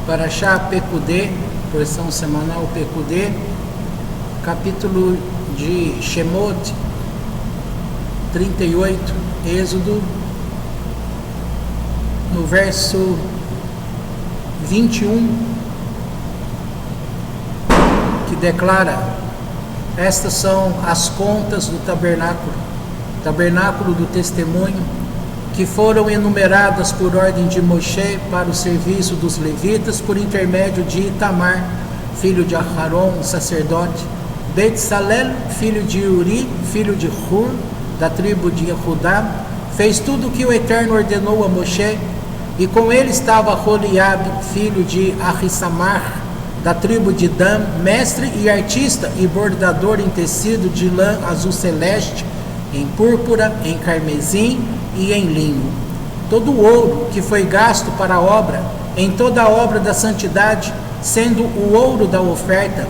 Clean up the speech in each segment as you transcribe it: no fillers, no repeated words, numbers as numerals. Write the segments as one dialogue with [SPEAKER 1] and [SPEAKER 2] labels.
[SPEAKER 1] Parashá Pekudê, porção semanal Pekudê, capítulo de Shemot 38, Êxodo, no verso 21, que declara: estas são as contas do tabernáculo do testemunho, que foram enumeradas por ordem de Moshe para o serviço dos levitas por intermédio de Itamar, filho de Aharon, sacerdote, Betsalel, filho de Uri, filho de Hur, da tribo de Yehudá, fez tudo o que o Eterno ordenou a Moshe, e com ele estava Holiab, filho de Ahissamar, da tribo de Dan, mestre e artista e bordador em tecido de lã azul celeste, em púrpura, em carmesim e em linho. Todo o ouro que foi gasto para a obra, em toda a obra da santidade, sendo o ouro da oferta,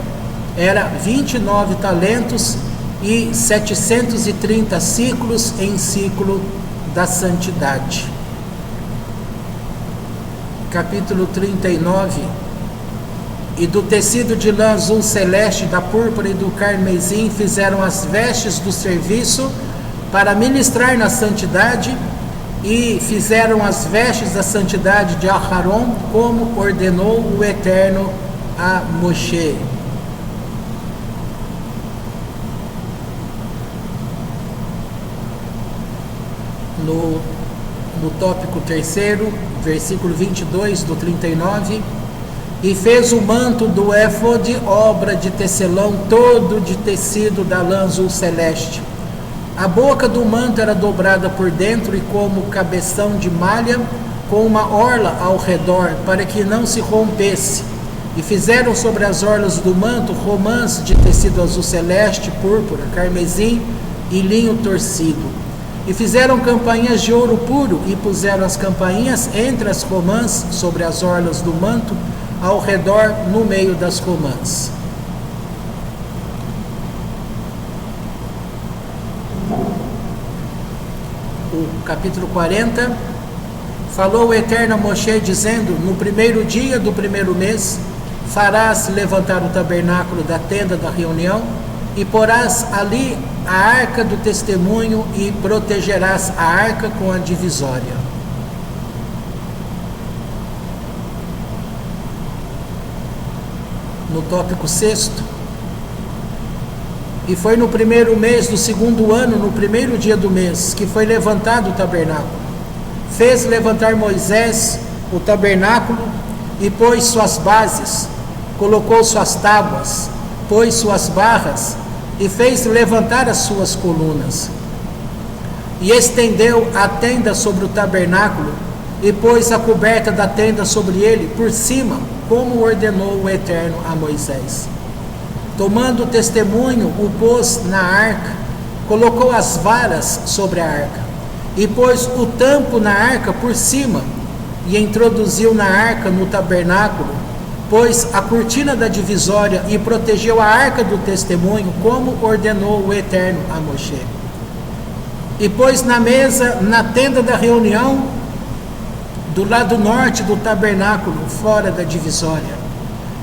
[SPEAKER 1] era 29 talentos e 730 ciclos em ciclo da santidade. Capítulo 39. E do tecido de lã azul celeste, da púrpura e do carmesim fizeram as vestes do serviço para ministrar na santidade, e fizeram as vestes da santidade de Aharon, como ordenou o Eterno a Moshe. No tópico 3º, versículo 22 do 39, e fez o manto do éfode, obra de tecelão, todo de tecido da lã azul celeste. A boca do manto era dobrada por dentro e como cabeção de malha, com uma orla ao redor, para que não se rompesse. E fizeram sobre as orlas do manto romãs de tecido azul celeste, púrpura, carmesim e linho torcido. E fizeram campainhas de ouro puro, e puseram as campainhas entre as romãs, sobre as orlas do manto, ao redor, no meio das romãs. O capítulo 40, falou o Eterno a Moshe, dizendo: no primeiro dia do primeiro mês, farás levantar o tabernáculo da tenda da reunião, e porás ali a arca do testemunho, e protegerás a arca com a divisória. No tópico 6º, e foi no primeiro mês do segundo ano, no primeiro dia do mês, que foi levantado o tabernáculo. Fez levantar Moisés o tabernáculo, e pôs suas bases, colocou suas tábuas, pôs suas barras, e fez levantar as suas colunas. E estendeu a tenda sobre o tabernáculo, e pôs a coberta da tenda sobre ele, por cima, como ordenou o Eterno a Moisés. Tomando o testemunho, o pôs na arca, colocou as varas sobre a arca, e pôs o tampo na arca por cima, e introduziu na arca, no tabernáculo, pôs a cortina da divisória, e protegeu a arca do testemunho, como ordenou o Eterno a Moshe. E pôs na mesa, na tenda da reunião, do lado norte do tabernáculo, fora da divisória,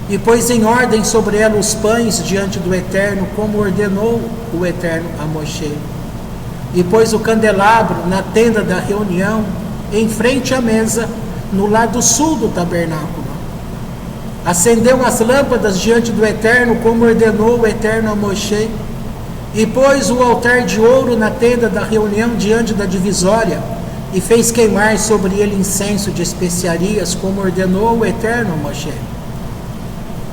[SPEAKER 1] e pôs em ordem sobre ela os pães diante do Eterno, como ordenou o Eterno a Moshe. E pôs o candelabro na tenda da reunião, em frente à mesa, no lado sul do tabernáculo. Acendeu as lâmpadas diante do Eterno, como ordenou o Eterno a Moshe. E pôs o altar de ouro na tenda da reunião diante da divisória, e fez queimar sobre ele incenso de especiarias, como ordenou o Eterno a Moshe.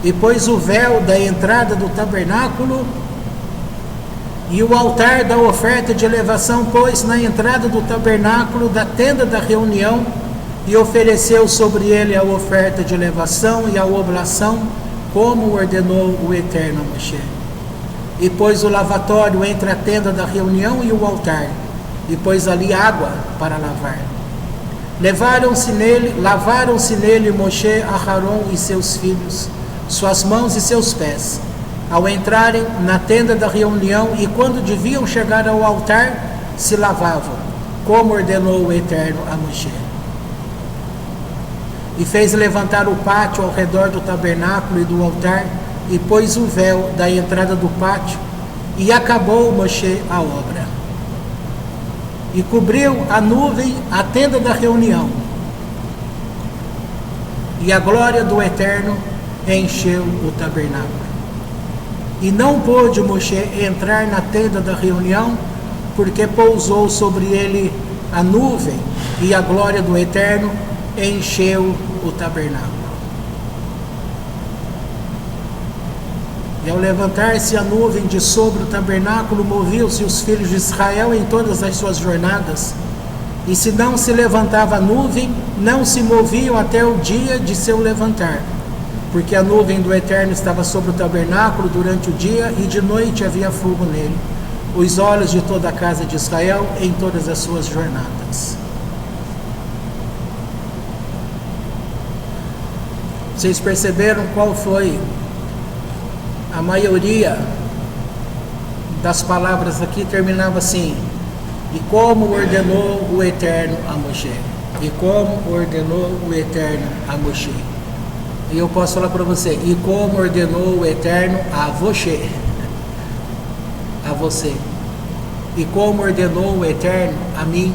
[SPEAKER 1] E pôs o véu da entrada do tabernáculo, e o altar da oferta de elevação pôs na entrada do tabernáculo da tenda da reunião, e ofereceu sobre ele a oferta de elevação e a oblação, como ordenou o Eterno a Moshe. E pôs o lavatório entre a tenda da reunião e o altar, e pôs ali água para lavar. Lavaram-se nele Moshe, Aharon e seus filhos, suas mãos e seus pés, ao entrarem na tenda da reunião, e quando deviam chegar ao altar, se lavavam, como ordenou o Eterno a Moshe. e fez levantar o pátio ao redor do tabernáculo e do altar, e pôs o véu da entrada do pátio, e acabou Moshe a obra. E cobriu a nuvem a tenda da reunião, e a glória do Eterno encheu o tabernáculo. E não pôde Moshe entrar na tenda da reunião, porque pousou sobre ele a nuvem, e a glória do Eterno encheu o tabernáculo. E ao levantar-se a nuvem de sobre o tabernáculo, moviam-se os filhos de Israel em todas as suas jornadas. E se não se levantava a nuvem, não se moviam até o dia de seu levantar, porque a nuvem do Eterno estava sobre o tabernáculo durante o dia, e de noite havia fogo nele, os olhos de toda a casa de Israel em todas as suas jornadas. Vocês perceberam qual foi a maioria das palavras aqui? Terminava assim: e como ordenou o Eterno a Moshe. E como ordenou o Eterno a Moshe. E eu posso falar para você: e como ordenou o Eterno a você. A você. E como ordenou o Eterno a mim.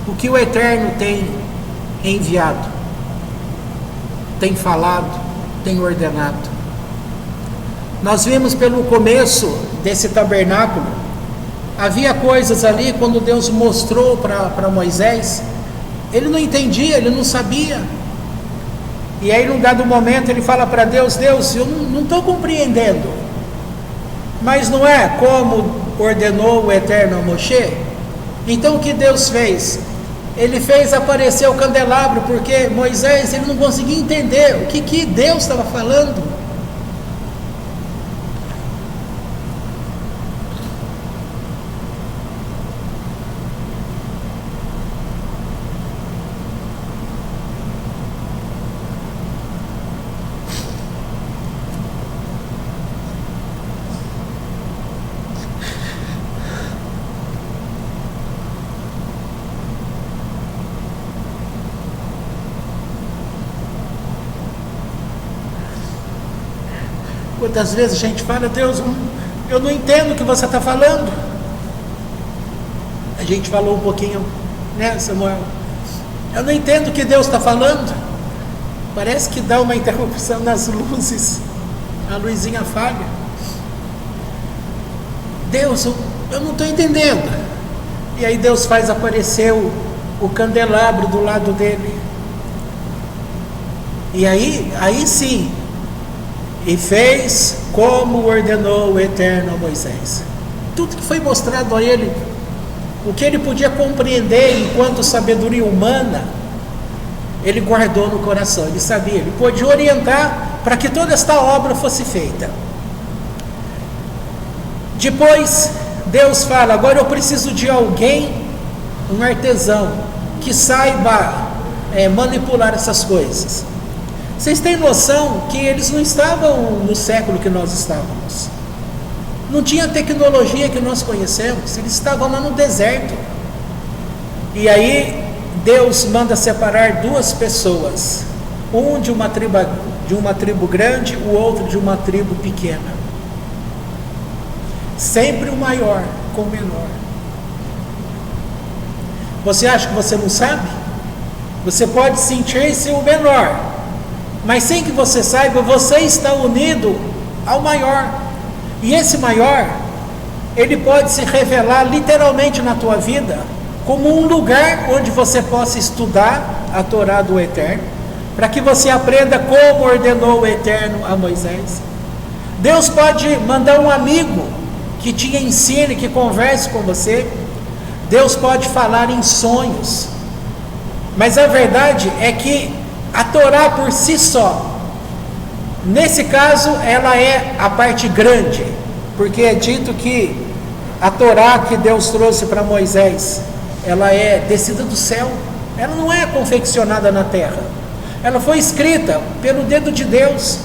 [SPEAKER 1] O que o Eterno tem enviado, tem falado, tem ordenado. Nós vimos pelo começo desse tabernáculo, havia coisas ali, quando Deus mostrou para Moisés, ele não entendia, ele não sabia. E aí num dado momento ele fala para Deus: Deus, eu não estou compreendendo. Mas não é como ordenou o Eterno a Moshe? Então o que Deus fez? Ele fez aparecer o candelabro, porque Moisés ele não conseguia entender o que Deus estava falando. Quantas vezes a gente fala: Deus, eu não entendo o que você está falando. A gente falou um pouquinho, né, Samuel? Eu não entendo o que Deus está falando. Parece que dá uma interrupção nas luzes, a luzinha falha. Deus, eu não estou entendendo. E aí Deus faz aparecer o candelabro do lado dele. E aí sim, e fez como ordenou o Eterno a Moisés. Tudo que foi mostrado a ele, o que ele podia compreender enquanto sabedoria humana, ele guardou no coração. Ele sabia, ele pôde orientar para que toda esta obra fosse feita. Depois Deus fala: agora eu preciso de alguém, um artesão, que saiba manipular essas coisas. Vocês têm noção que eles não estavam no século que nós estávamos? Não tinha a tecnologia que nós conhecemos, eles estavam lá no deserto. E aí Deus manda separar duas pessoas, um de uma tribo grande, o outro de uma tribo pequena. Sempre o maior com o menor. Você acha que você não sabe? Você pode sentir-se o menor, mas sem que você saiba, você está unido ao maior. E esse maior, ele pode se revelar literalmente na tua vida como um lugar onde você possa estudar a Torá do Eterno, para que você aprenda como ordenou o Eterno a Moisés. Deus pode mandar um amigo que te ensine, que converse com você. Deus pode falar em sonhos. Mas a verdade é que a Torá por si só, nesse caso, ela é a parte grande, porque é dito que a Torá que Deus trouxe para Moisés, ela é descida do céu, ela não é confeccionada na terra, ela foi escrita pelo dedo de Deus.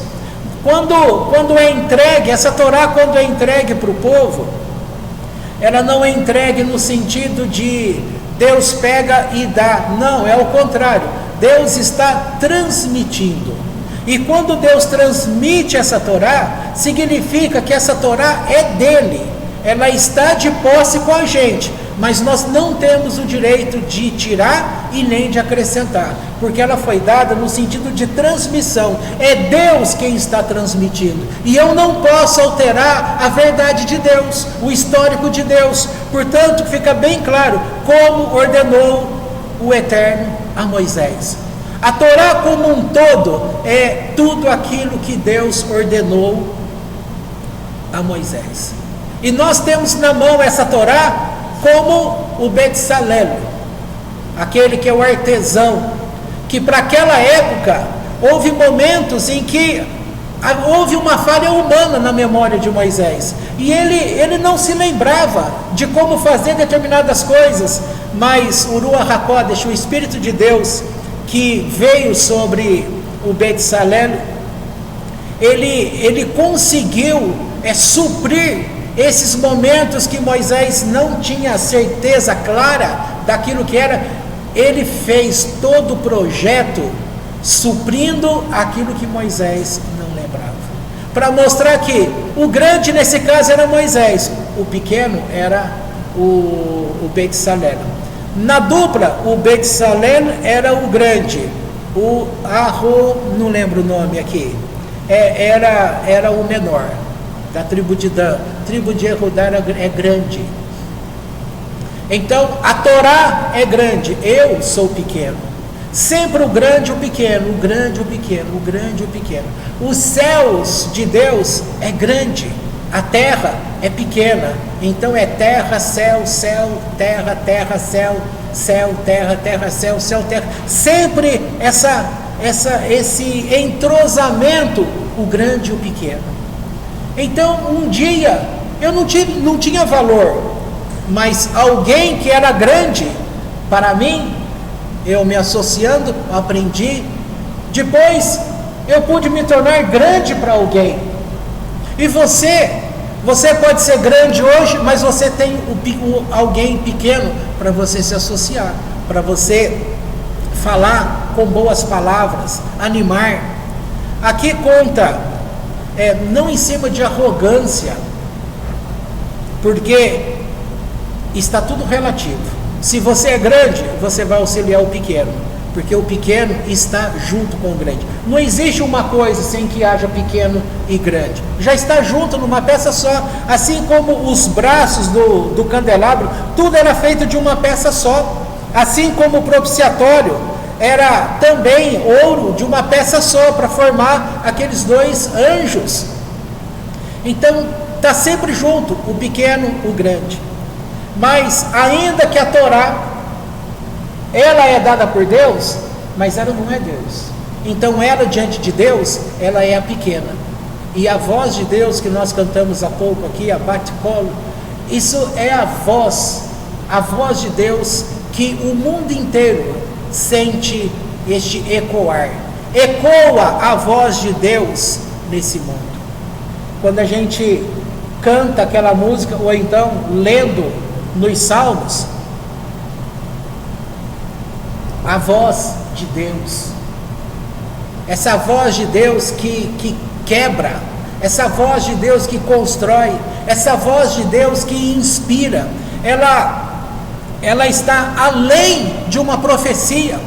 [SPEAKER 1] Quando é entregue, essa Torá, quando é entregue para o povo, ela não é entregue no sentido de Deus pega e dá, não, é o contrário. Deus está transmitindo. E quando Deus transmite essa Torá, significa que essa Torá é dele, ela está de posse com a gente, mas nós não temos o direito de tirar e nem de acrescentar, porque ela foi dada no sentido de transmissão. É Deus quem está transmitindo, e eu não posso alterar a verdade de Deus, o histórico de Deus. Portanto, fica bem claro como ordenou o Eterno a Moisés. A Torá como um todo é tudo aquilo que Deus ordenou a Moisés. E nós temos na mão essa Torá como o Betsalel, aquele que é o artesão, que para aquela época houve momentos em que houve uma falha humana na memória de Moisés, e ele não se lembrava de como fazer determinadas coisas, mas o Ruach HaKodesh, o Espírito de Deus, que veio sobre o Betsalel, ele conseguiu suprir esses momentos que Moisés não tinha certeza clara daquilo que era. Ele fez todo o projeto suprindo aquilo que Moisés não lembrava, para mostrar que o grande nesse caso era Moisés, o pequeno era o Betsalel. Na dupla, o Betsalel era o grande, o Arro, não lembro o nome aqui, era o menor, da tribo de Dan. A tribo de Erudá é grande. Então, a Torá é grande, eu sou pequeno. Sempre o grande e o pequeno, o grande e o pequeno, o grande e o pequeno. Os céus de Deus é grande, a terra é pequena. Então é terra, céu, céu, terra, terra, céu, céu, terra, terra, céu, céu, terra. Sempre esse entrosamento, o grande e o pequeno. Então um dia eu não tinha valor, mas alguém que era grande para mim, eu me associando, aprendi. Depois eu pude me tornar grande para alguém. E você pode ser grande hoje, mas você tem alguém pequeno para você se associar, para você falar com boas palavras, animar. Aqui conta, não em cima de arrogância, porque está tudo relativo. Se você é grande, você vai auxiliar o pequeno, porque o pequeno está junto com o grande. Não existe uma coisa sem que haja pequeno e grande, já está junto numa peça só. Assim como os braços do candelabro, tudo era feito de uma peça só. Assim como o propiciatório era também ouro de uma peça só, para formar aqueles dois anjos. Então está sempre junto o pequeno, o grande. Mas ainda que a Torá, ela é dada por Deus, mas ela não é Deus. Então ela, diante de Deus, ela é a pequena. E a voz de Deus que nós cantamos há pouco aqui, a Bat-Kol, isso é a voz de Deus que o mundo inteiro sente este ecoar. Ecoa a voz de Deus nesse mundo. Quando a gente canta aquela música, ou então lendo nos Salmos, a voz de Deus, essa voz de Deus que quebra, essa voz de Deus que constrói, essa voz de Deus que inspira, ela está além de uma profecia.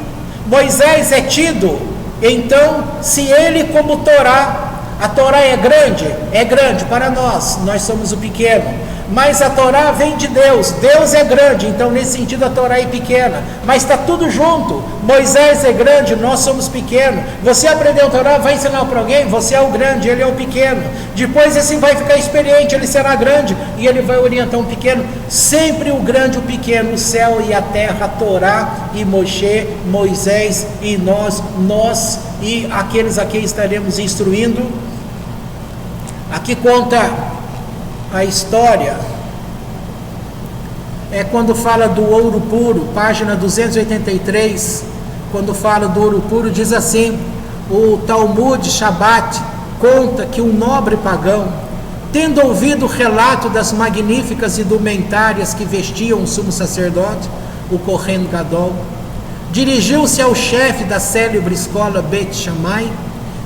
[SPEAKER 1] Moisés é tido, então, se ele como Torá, a Torá é grande para nós somos o pequeno, mas a Torá vem de Deus, Deus é grande, então nesse sentido a Torá é pequena, mas está tudo junto. Moisés é grande, nós somos pequenos. Você aprendeu a Torá, vai ensinar para alguém, você é o grande, ele é o pequeno. Depois esse vai ficar experiente, ele será grande e ele vai orientar um pequeno. Sempre o grande e o pequeno, o céu e a terra, a Torá e Moshe, Moisés e nós e aqueles a quem estaremos instruindo. Aqui conta a história, quando fala do ouro puro, página 283, quando fala do ouro puro, diz assim: o Talmud Shabbat conta que um nobre pagão, tendo ouvido o relato das magníficas indumentárias que vestiam o sumo sacerdote, o Kohen Gadol, Dirigiu-se ao chefe da célebre escola Beit Shammai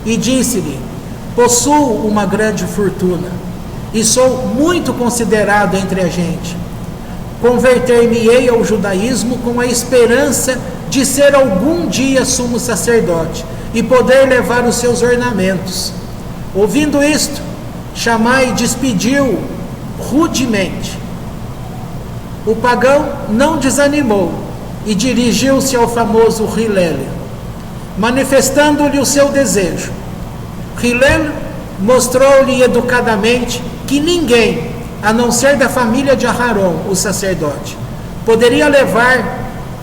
[SPEAKER 1] e disse-lhe: possuo uma grande fortuna e sou muito considerado entre a gente. Converter-me-ei ao judaísmo com a esperança de ser algum dia sumo sacerdote e poder levar os seus ornamentos. Ouvindo isto, Shammai despediu rudemente. O pagão não desanimou e dirigiu-se ao famoso Hillel, manifestando-lhe o seu desejo. Hillel mostrou-lhe educadamente que ninguém, a não ser da família de Aharon, o sacerdote, poderia levar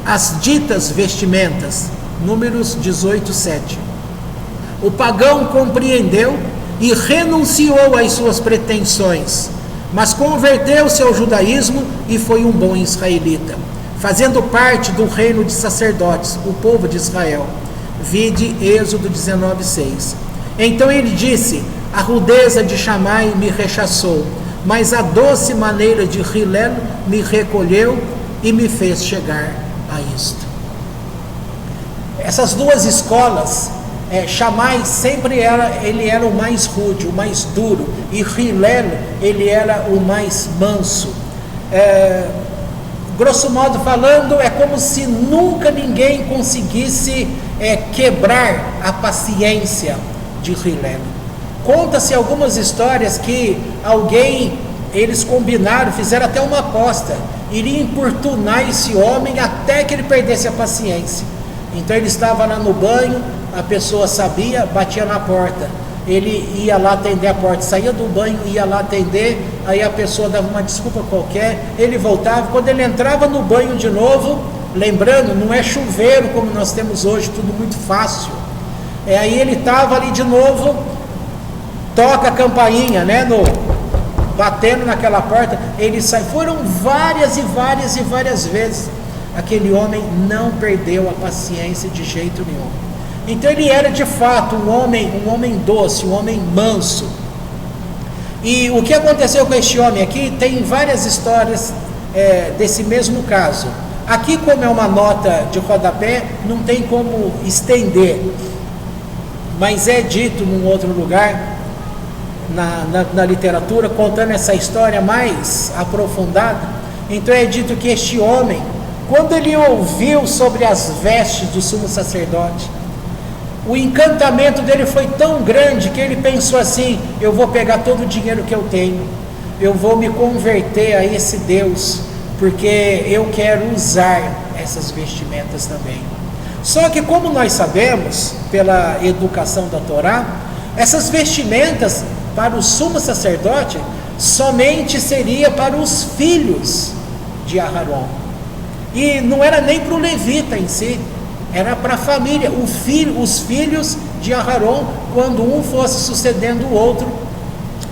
[SPEAKER 1] as ditas vestimentas. Números 18:7. O pagão compreendeu e renunciou às suas pretensões, mas converteu-se ao judaísmo e foi um bom israelita, fazendo parte do reino de sacerdotes, o povo de Israel. Vide Êxodo 19:6. Então ele disse: a rudeza de Shammai me rechaçou, mas a doce maneira de Hillel me recolheu e me fez chegar a isto. Essas duas escolas, Shammai sempre era o mais rude, o mais duro, e Hillel, ele era o mais manso. Grosso modo falando, é como se nunca ninguém conseguisse quebrar a paciência de Hillel. Conta-se algumas histórias que eles combinaram, fizeram até uma aposta, iriam importunar esse homem até que ele perdesse a paciência. Então ele estava lá no banho, a pessoa sabia, batia na porta, ele ia lá atender a porta, saía do banho, ia lá atender, aí a pessoa dava uma desculpa qualquer, ele voltava, quando ele entrava no banho de novo, lembrando, não é chuveiro como nós temos hoje, tudo muito fácil, aí ele estava ali de novo, toca a campainha, batendo naquela porta, ele sai. Foram várias vezes. Aquele homem não perdeu a paciência de jeito nenhum. Então ele era de fato um homem doce, um homem manso. E o que aconteceu com este homem aqui, tem várias histórias desse mesmo caso. Aqui, como é uma nota de rodapé, não tem como estender, mas é dito num outro lugar na literatura, contando essa história mais aprofundada. Então é dito que este homem, quando ele ouviu sobre as vestes do sumo sacerdote, o encantamento dele foi tão grande que ele pensou assim: eu vou pegar todo o dinheiro que eu tenho, eu vou me converter a esse Deus, porque eu quero usar essas vestimentas também. Só que, como nós sabemos, pela educação da Torá, essas vestimentas para o sumo sacerdote somente seria para os filhos de Aharon, e não era nem para o levita em si, era para a família, os filhos de Aharon, quando um fosse sucedendo o outro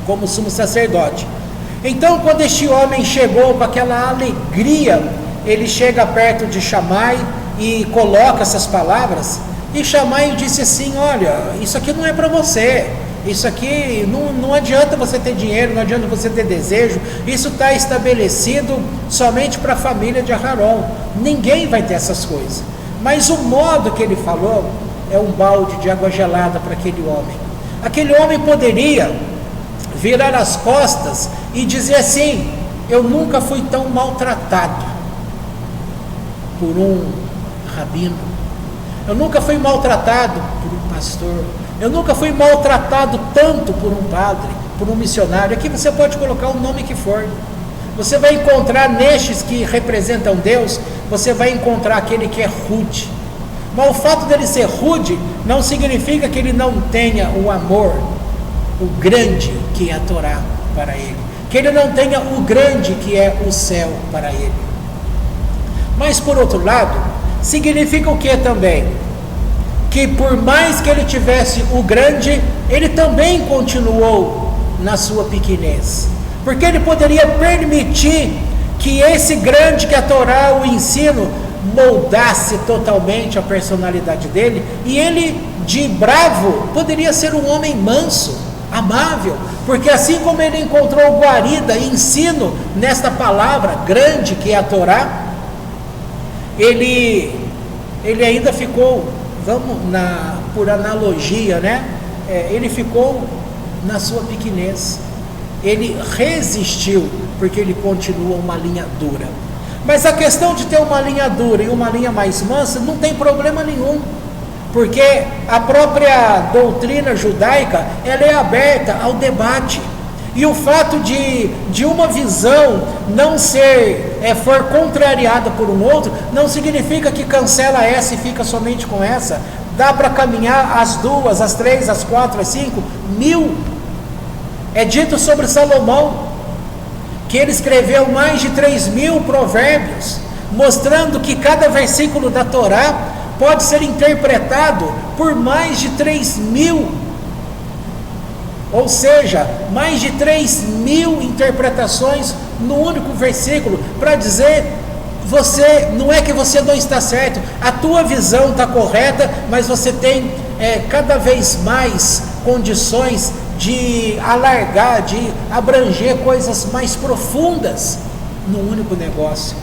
[SPEAKER 1] como sumo sacerdote. Então, quando este homem chegou com aquela alegria, ele chega perto de Shammai e coloca essas palavras, e Shammai disse assim: olha, isso aqui não é para você, isso aqui não adianta você ter dinheiro, não adianta você ter desejo, isso está estabelecido somente para a família de Aharon, ninguém vai ter essas coisas. Mas o modo que ele falou é um balde de água gelada para aquele homem. Aquele homem poderia virar as costas e dizer assim: eu nunca fui tão maltratado por um rabino, eu nunca fui maltratado por um pastor, eu nunca fui maltratado tanto por um padre, por um missionário. Aqui você pode colocar o nome que for, você vai encontrar nestes que representam Deus, você vai encontrar aquele que é rude. Mas o fato dele ser rude não significa que ele não tenha o amor, o grande que é a Torá para ele, que ele não tenha o grande que é o céu para ele. Mas por outro lado, significa o que também? Que por mais que ele tivesse o grande, ele também continuou na sua pequenez, porque ele poderia permitir que esse grande que a Torá, o ensino, moldasse totalmente a personalidade dele, e ele, de bravo, poderia ser um homem manso, amável, porque assim como ele encontrou guarida e ensino nesta palavra grande que é a Torá, ele ele ainda ficou, por analogia, né? Ele ficou na sua pequenez. Ele resistiu, porque ele continua uma linha dura. Mas a questão de ter uma linha dura e uma linha mais mansa não tem problema nenhum, porque a própria doutrina judaica, ela é aberta ao debate. E o fato de uma visão não for contrariada por um outro, não significa que cancela essa e fica somente com essa. Dá para caminhar as 2, as 3, as 4, as 5, 1000. É dito sobre Salomão, que ele escreveu mais de 3.000 provérbios, mostrando que cada versículo da Torá pode ser interpretado por mais de 3.000. Ou seja, mais de 3.000 interpretações no único versículo, para dizer, não é que você não está certo, a tua visão está correta, mas você tem cada vez mais condições de alargar, de abranger coisas mais profundas no único negócio.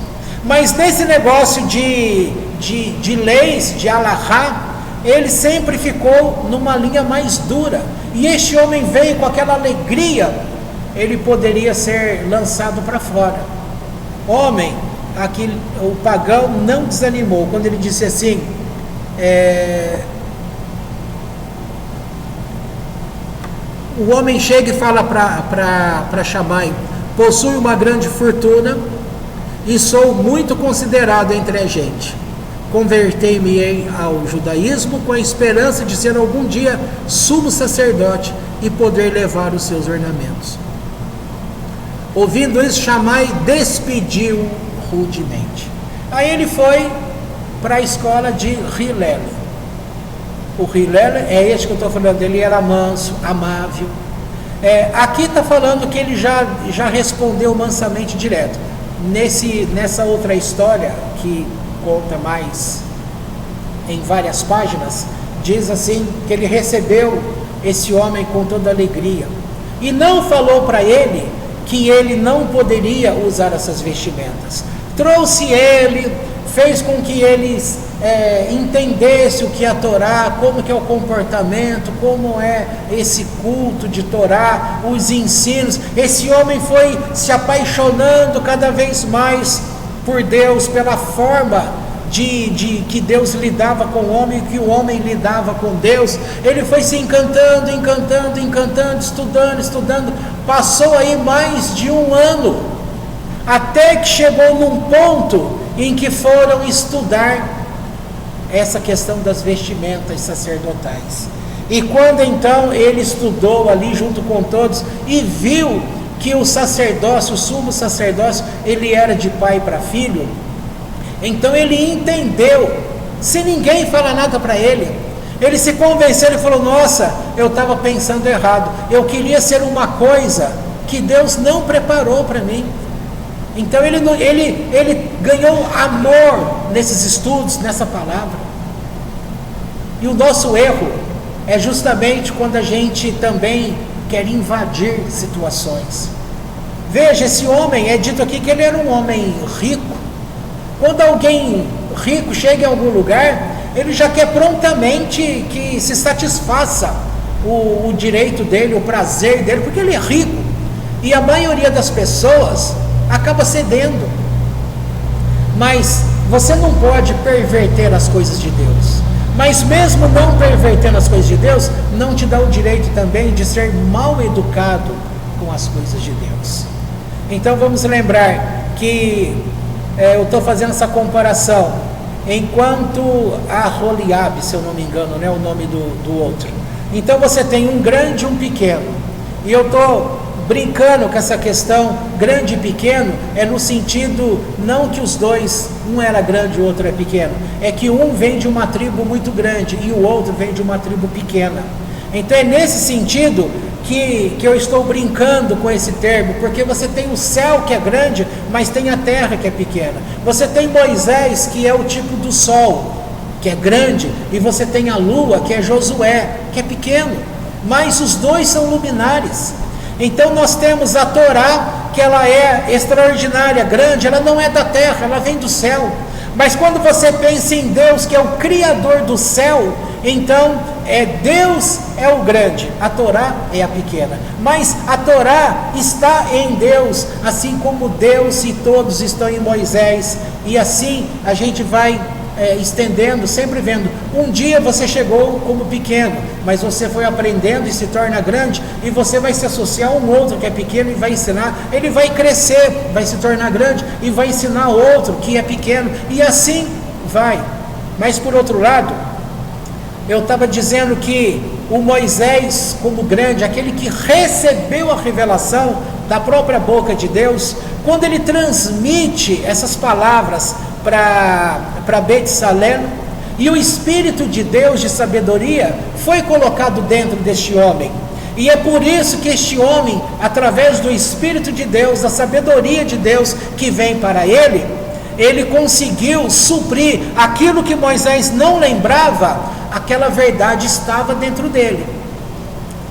[SPEAKER 1] Mas nesse negócio de leis, de alahá, ele sempre ficou numa linha mais dura. E este homem veio com aquela alegria, ele poderia ser lançado para fora. Homem, o pagão não desanimou, quando ele disse assim, o homem chega e fala para Shammai: possui uma grande fortuna e sou muito considerado entre a gente. Convertei-me ao judaísmo com a esperança de ser algum dia sumo sacerdote e poder levar os seus ornamentos. Ouvindo isso, Shammai despediu rudemente. Aí ele foi para a escola de Hillel. O Hillel é este que eu estou falando, ele era manso, amável. Aqui está falando que ele já respondeu mansamente direto. Nessa outra história, que conta mais em várias páginas, diz assim, que ele recebeu esse homem com toda alegria, e não falou para ele que ele não poderia usar essas vestimentas. Trouxe ele, fez com que ele entendesse o que é a Torá, como que é o comportamento, como é esse culto de Torá, os ensinos. Esse homem foi se apaixonando cada vez mais por Deus, pela forma que Deus lidava com o homem, que o homem lidava com Deus. Ele foi se encantando, estudando. Passou aí mais de 1 ano, até que chegou num ponto em que foram estudar essa questão das vestimentas sacerdotais. E quando então ele estudou ali junto com todos e viu que o sacerdócio, o sumo sacerdócio, ele era de pai para filho, então ele entendeu, se ninguém fala nada para ele, ele se convenceu, ele falou: nossa, eu estava pensando errado, eu queria ser uma coisa que Deus não preparou para mim. Então ele ganhou amor nesses estudos, nessa palavra. E o nosso erro é justamente quando a gente também quer invadir situações. Veja, esse homem, é dito aqui que ele era um homem rico. Quando alguém rico chega em algum lugar, ele já quer prontamente que se satisfaça o direito dele, o prazer dele, porque ele é rico. E a maioria das pessoas acaba cedendo. Mas você não pode perverter as coisas de Deus. Mas mesmo não pervertendo as coisas de Deus, não te dá o direito também de ser mal educado com as coisas de Deus. Então vamos lembrar que eu estou fazendo essa comparação. Enquanto a Roliabe, se eu não me engano, né, o nome do outro. Então você tem um grande e um pequeno. E eu estou brincando com essa questão grande e pequeno, é no sentido, não que os dois, um era grande e o outro é pequeno, é que um vem de uma tribo muito grande e o outro vem de uma tribo pequena. Então é nesse sentido que eu estou brincando com esse termo, porque você tem o céu que é grande, mas tem a terra que é pequena. Você tem Moisés, que é o tipo do sol, que é grande, e você tem a lua, que é Josué, que é pequeno, mas os dois são luminares. Então nós temos a Torá, que ela é extraordinária, grande, ela não é da terra, ela vem do céu. Mas quando você pensa em Deus, que é o Criador do céu, então Deus é o grande, a Torá é a pequena. Mas a Torá está em Deus, assim como Deus e todos estão em Moisés. E assim a gente vai estendendo, sempre vendo. Um dia você chegou como pequeno, mas você foi aprendendo e se torna grande, e você vai se associar a um outro que é pequeno e vai ensinar. Ele vai crescer, vai se tornar grande e vai ensinar outro que é pequeno, e assim vai. Mas por outro lado, eu estava dizendo que o Moisés, como grande, aquele que recebeu a revelação da própria boca de Deus, quando ele transmite essas palavras para Betsalém, e o Espírito de Deus de sabedoria foi colocado dentro deste homem, e é por isso que este homem, através do Espírito de Deus, da sabedoria de Deus que vem para ele conseguiu suprir aquilo que Moisés não lembrava. Aquela verdade estava dentro dele,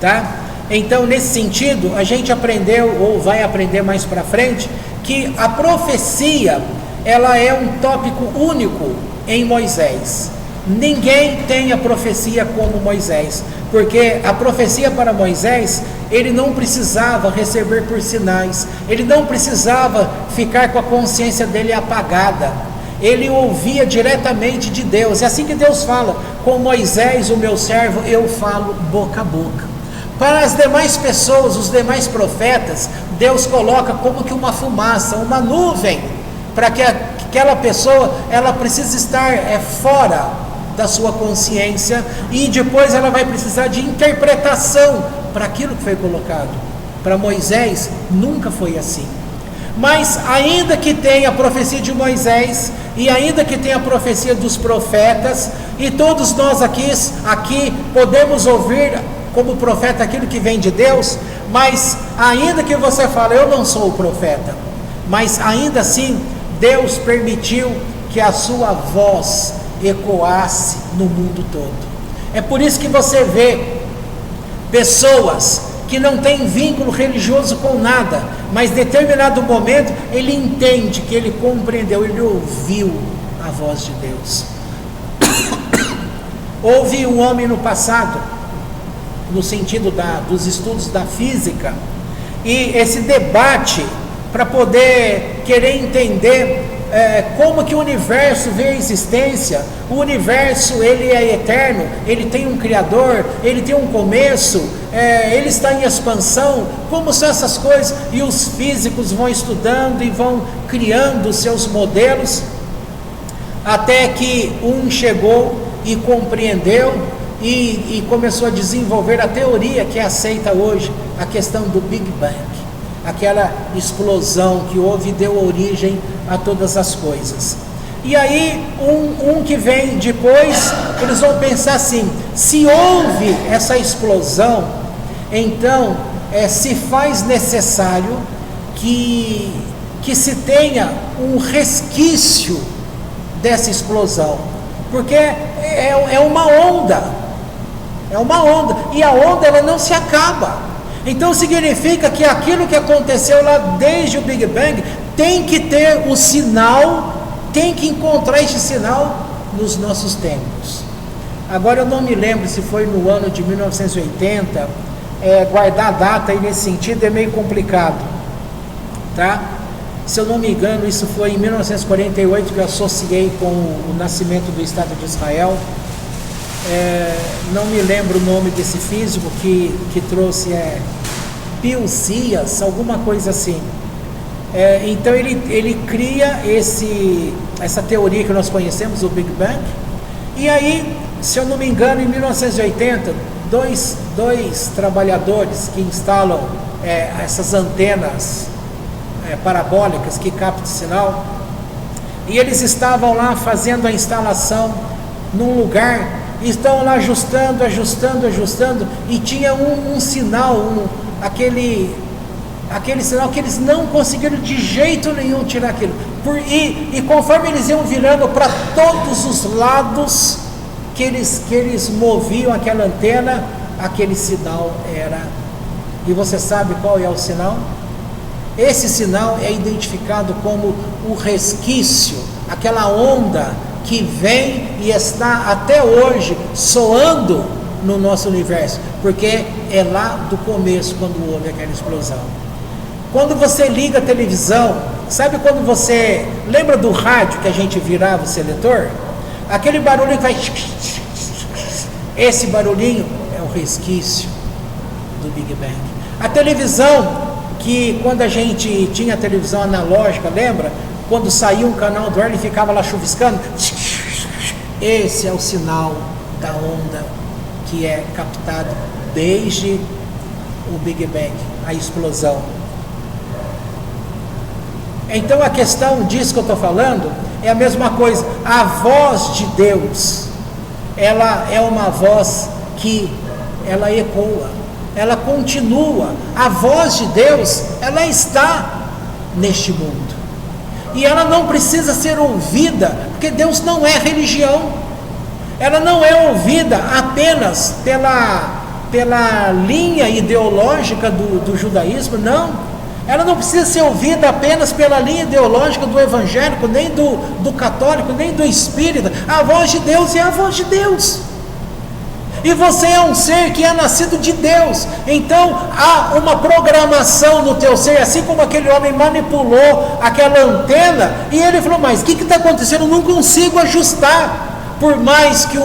[SPEAKER 1] tá? Então, nesse sentido, a gente aprendeu, ou vai aprender mais para frente, que a profecia, ela é um tópico único em Moisés. Ninguém tem a profecia como Moisés, porque a profecia para Moisés, ele não precisava receber por sinais, ele não precisava ficar com a consciência dele apagada, ele ouvia diretamente de Deus. É assim que Deus fala: com Moisés, o meu servo, eu falo boca a boca. Para as demais pessoas, os demais profetas, Deus coloca como que uma fumaça, uma nuvem, para que aquela pessoa, ela precisa estar fora da sua consciência, e depois ela vai precisar de interpretação para aquilo que foi colocado. Para Moisés nunca foi assim. Mas ainda que tenha a profecia de Moisés, e ainda que tenha a profecia dos profetas, e todos nós aqui podemos ouvir como profeta aquilo que vem de Deus, mas ainda que você fale: eu não sou o profeta, mas ainda assim Deus permitiu que a sua voz ecoasse no mundo todo. É por isso que você vê pessoas que não têm vínculo religioso com nada, mas em determinado momento ele entende, que ele compreendeu, ele ouviu a voz de Deus. Houve um homem no passado, no sentido dos estudos da física, e esse debate para poder querer entender como que o universo veio à existência. O universo, ele é eterno, ele tem um criador, ele tem um começo, ele está em expansão. Como são essas coisas? E os físicos vão estudando e vão criando seus modelos, até que um chegou e compreendeu e começou a desenvolver a teoria que é aceita hoje, a questão do Big Bang, aquela explosão que houve e deu origem a todas as coisas. E aí um que vem depois, eles vão pensar assim: se houve essa explosão, então se faz necessário que se tenha um resquício dessa explosão, porque é uma onda, e a onda, ela não se acaba. Então significa que aquilo que aconteceu lá desde o Big Bang tem que ter o sinal, tem que encontrar esse sinal nos nossos tempos. Agora eu não me lembro se foi no ano de 1980, guardar a data aí nesse sentido é meio complicado, tá? Se eu não me engano, isso foi em 1948 que eu associei com o nascimento do Estado de Israel. Não me lembro o nome desse físico que trouxe Piusias, alguma coisa assim. Então ele cria essa teoria que nós conhecemos, o Big Bang. E aí, se eu não me engano, em 1980, dois trabalhadores que instalam essas antenas parabólicas que captam sinal, e eles estavam lá fazendo a instalação num lugar, e estão lá ajustando, e tinha um sinal, aquele sinal que eles não conseguiram de jeito nenhum tirar aquilo, e conforme eles iam virando para todos os lados que eles moviam aquela antena, aquele sinal era. E você sabe qual é o sinal? Esse sinal é identificado como o resquício, aquela onda que vem e está até hoje soando no nosso universo, porque é lá do começo quando houve aquela explosão. Quando você liga a televisão, sabe quando você lembra do rádio que a gente virava o seletor? Aquele barulho que vai... Esse barulhinho é o resquício do Big Bang. A televisão, que quando a gente tinha a televisão analógica, lembra? Quando saía um canal do ar, ele ficava lá chuviscando. Esse é o sinal da onda que é captado desde o Big Bang, a explosão. Então a questão disso que eu estou falando é a mesma coisa. A voz de Deus, ela é uma voz que ela ecoa, ela continua. A voz de Deus, ela está neste mundo. E ela não precisa ser ouvida, porque Deus não é religião. Ela não é ouvida apenas pela linha ideológica do judaísmo, não. Ela não precisa ser ouvida apenas pela linha ideológica do evangélico, nem do católico, nem do espírita. A voz de Deus é a voz de Deus. E você é um ser que é nascido de Deus. Então há uma programação no teu ser, assim como aquele homem manipulou aquela antena, e ele falou, mas o que está acontecendo? Eu não consigo ajustar. Por mais que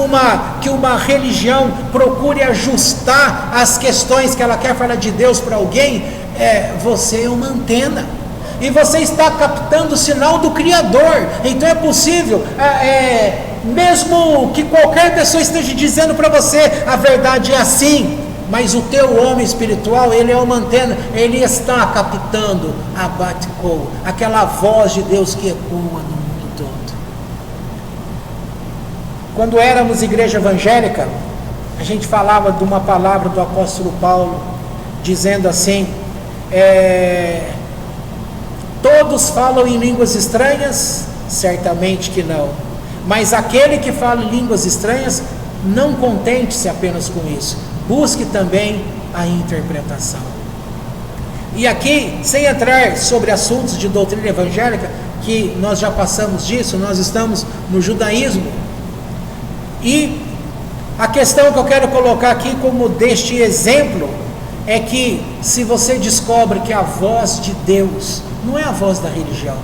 [SPEAKER 1] uma religião procure ajustar as questões que ela quer falar de Deus para alguém, você é uma antena. E você está captando o sinal do Criador. Então é possível, mesmo que qualquer pessoa esteja dizendo para você, a verdade é assim, mas o teu homem espiritual, ele é uma antena, ele está captando a Bat-Kol, aquela voz de Deus que ecoa no mundo todo. Quando éramos igreja evangélica, a gente falava de uma palavra do apóstolo Paulo, dizendo assim, todos falam em línguas estranhas? Certamente que não. Mas aquele que fala em línguas estranhas, não contente-se apenas com isso. Busque também a interpretação. E aqui, sem entrar sobre assuntos de doutrina evangélica, que nós já passamos disso, nós estamos no judaísmo. E a questão que eu quero colocar aqui como deste exemplo, é que se você descobre que a voz de Deus não é a voz da religião,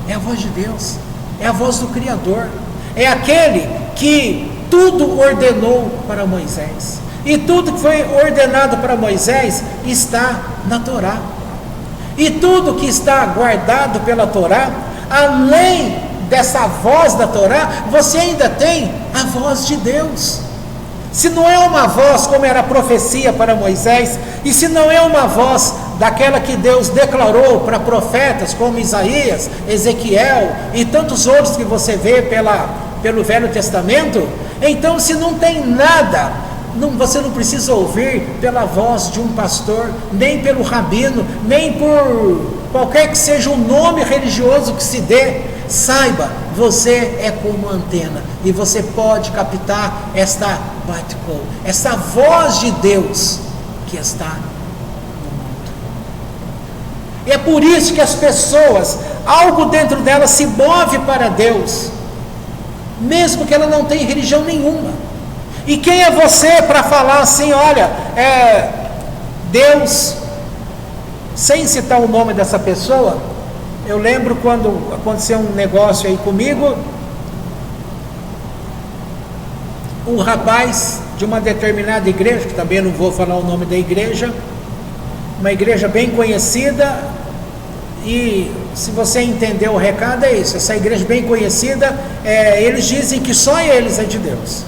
[SPEAKER 1] é a voz de Deus, é a voz do Criador, é aquele que tudo ordenou para Moisés, e tudo que foi ordenado para Moisés está na Torá, e tudo que está guardado pela Torá, além dessa voz da Torá, você ainda tem a voz de Deus. Se não é uma voz como era a profecia para Moisés, e se não é uma voz daquela que Deus declarou para profetas como Isaías, Ezequiel e tantos outros que você vê pelo Velho Testamento, então se não tem nada, você não precisa ouvir pela voz de um pastor, nem pelo rabino, nem por qualquer que seja o nome religioso que se dê. Saiba, você é como antena, e você pode captar esta Bat-Kol, essa voz de Deus que está no mundo. E é por isso que as pessoas, algo dentro delas se move para Deus, mesmo que ela não tenha religião nenhuma. E quem é você para falar assim, olha, Deus, sem citar o nome dessa pessoa? Eu lembro quando aconteceu um negócio aí comigo, um rapaz de uma determinada igreja, que também não vou falar o nome da igreja, uma igreja bem conhecida, e se você entendeu o recado é isso, essa igreja bem conhecida, eles dizem que só eles é de Deus.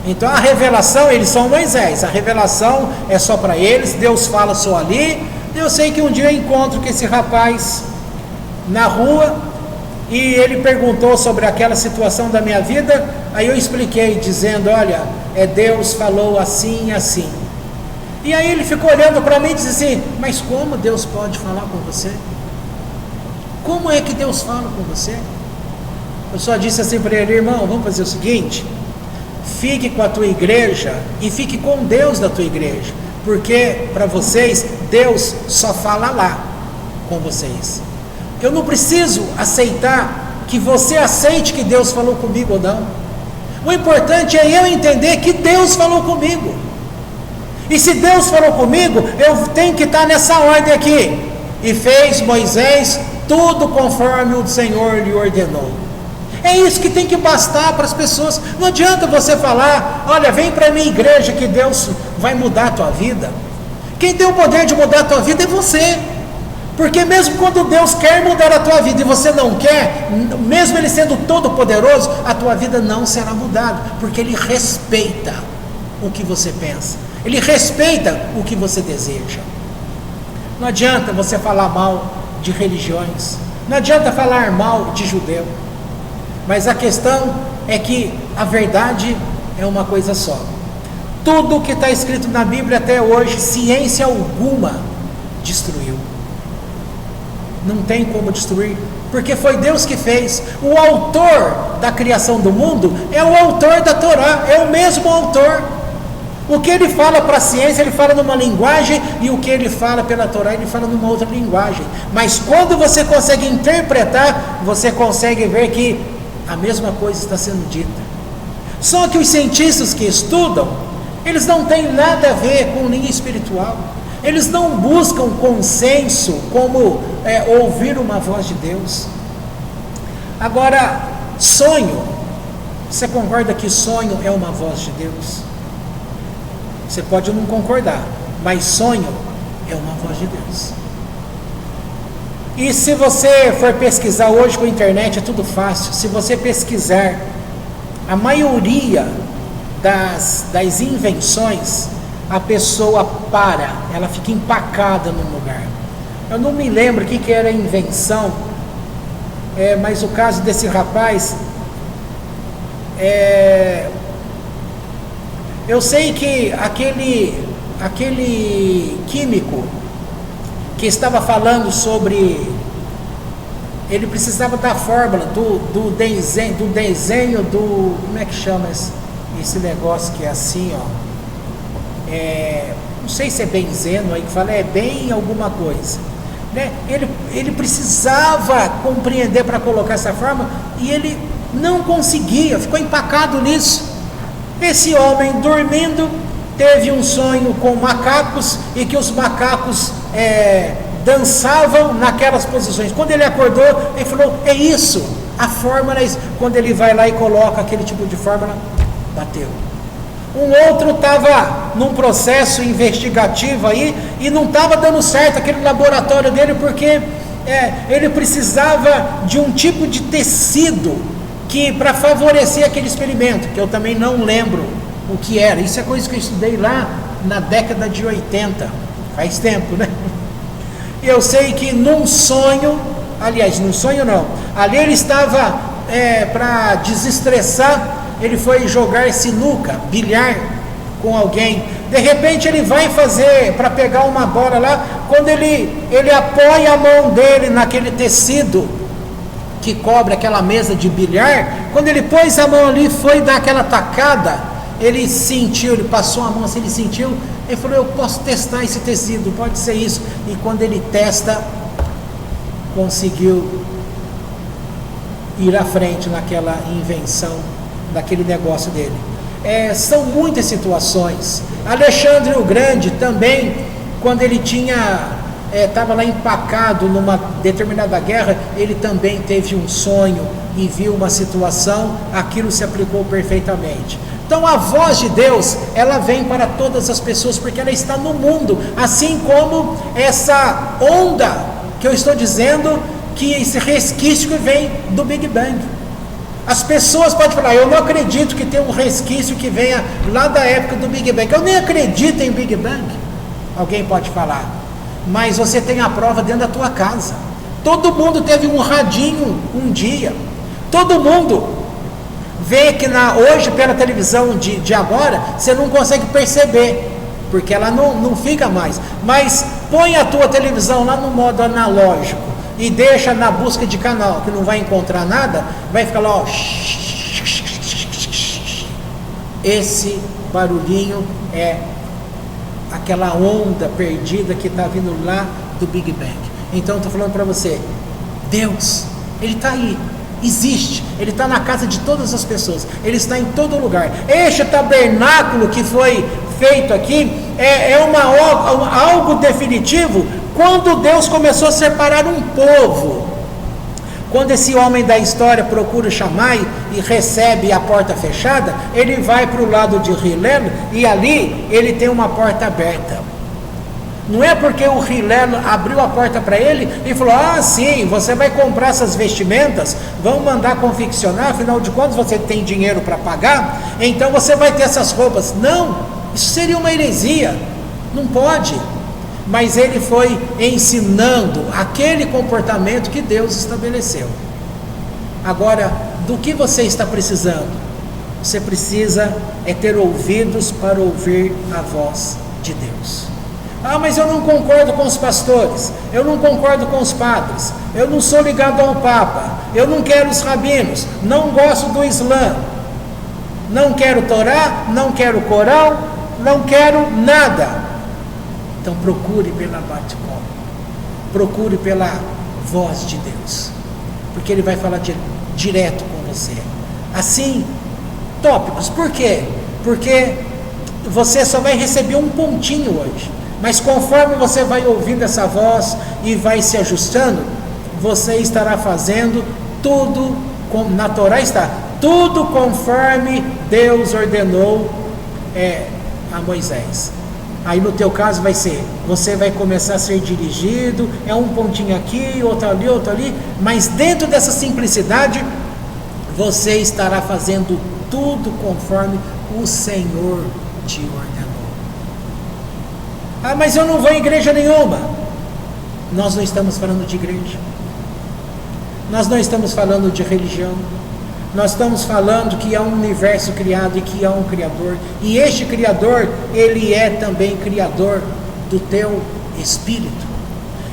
[SPEAKER 1] Então a revelação, eles são Moisés, a revelação é só para eles, Deus fala só ali. Eu sei que um dia eu encontro com esse rapaz na rua, e ele perguntou sobre aquela situação da minha vida, aí eu expliquei dizendo, olha, Deus falou assim e assim. E aí ele ficou olhando para mim e disse assim, mas como Deus pode falar com você? Como é que Deus fala com você? Eu só disse assim para ele, irmão, vamos fazer o seguinte, fique com a tua igreja e fique com Deus da tua igreja, porque para vocês Deus só fala lá. com vocês. Eu não preciso aceitar que você aceite que Deus falou comigo ou não. O importante é eu entender que Deus falou comigo. E se Deus falou comigo, eu tenho que estar nessa ordem aqui. E fez Moisés tudo conforme o Senhor lhe ordenou. É isso que tem que bastar para as pessoas. Não adianta você falar, olha, vem para a minha igreja que Deus vai mudar a tua vida. Quem tem o poder de mudar a tua vida é você. Porque mesmo quando Deus quer mudar a tua vida e você não quer, mesmo Ele sendo todo poderoso, a tua vida não será mudada, porque Ele respeita o que você pensa, Ele respeita o que você deseja. Não adianta você falar mal de religiões, não adianta falar mal de judeu, mas a questão é que a verdade é uma coisa só. Tudo que está escrito na Bíblia até hoje, ciência alguma destruiu. Não tem como destruir, porque foi Deus que fez. O autor da criação do mundo é o autor da Torá, é o mesmo autor. O que ele fala para a ciência, ele fala numa linguagem, e o que ele fala pela Torá, ele fala numa outra linguagem. Mas quando você consegue interpretar, você consegue ver que a mesma coisa está sendo dita. Só que os cientistas que estudam, eles não têm nada a ver com linha espiritual. Eles não buscam consenso como ouvir uma voz de Deus. Agora, sonho, você concorda que sonho é uma voz de Deus? Você pode não concordar, mas sonho é uma voz de Deus. E se você for pesquisar hoje com a internet, é tudo fácil. Se você pesquisar, a maioria das invenções, a pessoa para, ela fica empacada num lugar. Eu não me lembro o que era a invenção, mas o caso desse rapaz, eu sei que aquele químico que estava falando sobre, ele precisava da fórmula do desenho do, como é que chama esse negócio que é assim, ó, não sei se é benzeno aí que fala, é bem alguma coisa, né? Ele precisava compreender para colocar essa forma, e ele não conseguia, ficou empacado nisso. Esse homem, dormindo, teve um sonho com macacos, e que os macacos dançavam naquelas posições. Quando ele acordou, ele falou, é isso, a fórmula é isso. Quando ele vai lá e coloca aquele tipo de fórmula, bateu. Um outro estava num processo investigativo aí, e não estava dando certo aquele laboratório dele, porque ele precisava de um tipo de tecido que para favorecer aquele experimento, que eu também não lembro o que era. Isso é coisa que eu estudei lá na década de 80, faz tempo, né? E eu sei que num sonho, aliás, num sonho não, ali ele estava para desestressar, ele foi jogar sinuca, bilhar com alguém. De repente ele vai fazer para pegar uma bola lá, quando ele apoia a mão dele naquele tecido que cobre aquela mesa de bilhar, quando ele pôs a mão ali, foi dar aquela tacada, ele sentiu, ele passou a mão assim, ele sentiu, ele falou, eu posso testar esse tecido, pode ser isso. E quando ele testa, conseguiu ir à frente naquela invenção, daquele negócio dele. São muitas situações. Alexandre o Grande também, quando ele estava lá empacado numa determinada guerra, ele também teve um sonho e viu uma situação, aquilo se aplicou perfeitamente. Então a voz de Deus, ela vem para todas as pessoas, porque ela está no mundo, assim como essa onda que eu estou dizendo, que esse resquício que vem do Big Bang. As pessoas podem falar, eu não acredito que tem um resquício que venha lá da época do Big Bang, eu nem acredito em Big Bang. Alguém pode falar, mas você tem a prova dentro da tua casa. Todo mundo teve um radinho um dia, todo mundo vê que hoje pela televisão de agora, você não consegue perceber, porque ela não fica mais, mas põe a tua televisão lá no modo analógico, e deixa na busca de canal, que não vai encontrar nada, vai ficar lá, ó, esse barulhinho é aquela onda perdida que está vindo lá do Big Bang. Então estou falando para você, Deus, Ele está aí, existe, Ele está na casa de todas as pessoas, Ele está em todo lugar. Este tabernáculo que foi feito aqui é algo definitivo quando Deus começou a separar um povo. Quando esse homem da história procura Shammai e recebe a porta fechada, ele vai para o lado de Hillel e ali ele tem uma porta aberta. Não é porque o Hillel abriu a porta para ele e falou, sim, você vai comprar essas vestimentas, vamos mandar confeccionar, afinal de contas você tem dinheiro para pagar, então você vai ter essas roupas. Não, isso seria uma heresia, não pode. Mas ele foi ensinando aquele comportamento que Deus estabeleceu. Agora, do que você está precisando? Você precisa ter ouvidos para ouvir a voz de Deus. Mas eu não concordo com os pastores, eu não concordo com os padres, eu não sou ligado ao Papa, eu não quero os rabinos, não gosto do Islã, não quero Torá, não quero Corão, não quero nada. Então procure pela Bat-Kol, procure pela voz de Deus, porque Ele vai falar direto com você. Assim, tópicos, por quê? Porque você só vai receber um pontinho hoje, mas conforme você vai ouvindo essa voz e vai se ajustando, você estará fazendo tudo, na Torá está, tudo conforme Deus ordenou a Moisés. Aí no teu caso vai ser, você vai começar a ser dirigido, um pontinho aqui, outro ali, mas dentro dessa simplicidade, você estará fazendo tudo conforme o Senhor te ordenou. Mas eu não vou em igreja nenhuma. Nós não estamos falando de igreja, nós não estamos falando de religião, nós estamos falando que há um universo criado e que há um Criador, e este Criador, Ele é também Criador do teu espírito.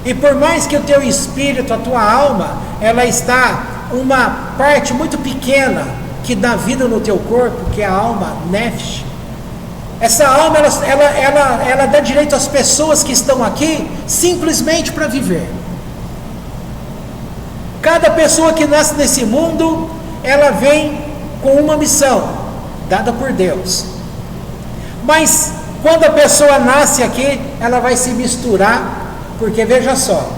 [SPEAKER 1] E por mais que o teu espírito, a tua alma, ela está uma parte muito pequena que dá vida no teu corpo, que é a alma Nefesh. Essa alma, ela dá direito às pessoas que estão aqui simplesmente para viver. Cada pessoa que nasce nesse mundo, ela vem com uma missão dada por Deus. Mas quando a pessoa nasce aqui, ela vai se misturar, porque veja só,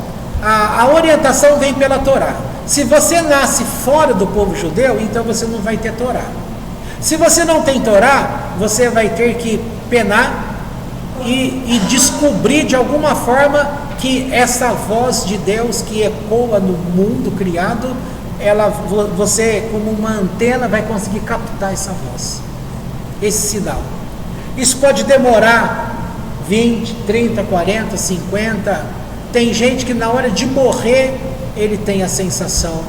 [SPEAKER 1] a orientação vem pela Torá. Se você nasce fora do povo judeu, então você não vai ter Torá. Se você não tem Torá, você vai ter que penar e descobrir de alguma forma que essa voz de Deus que ecoa no mundo criado, você como uma antena vai conseguir captar essa voz, esse sinal. Isso pode demorar 20, 30, 40, 50. Tem gente que na hora de morrer, ele tem a sensação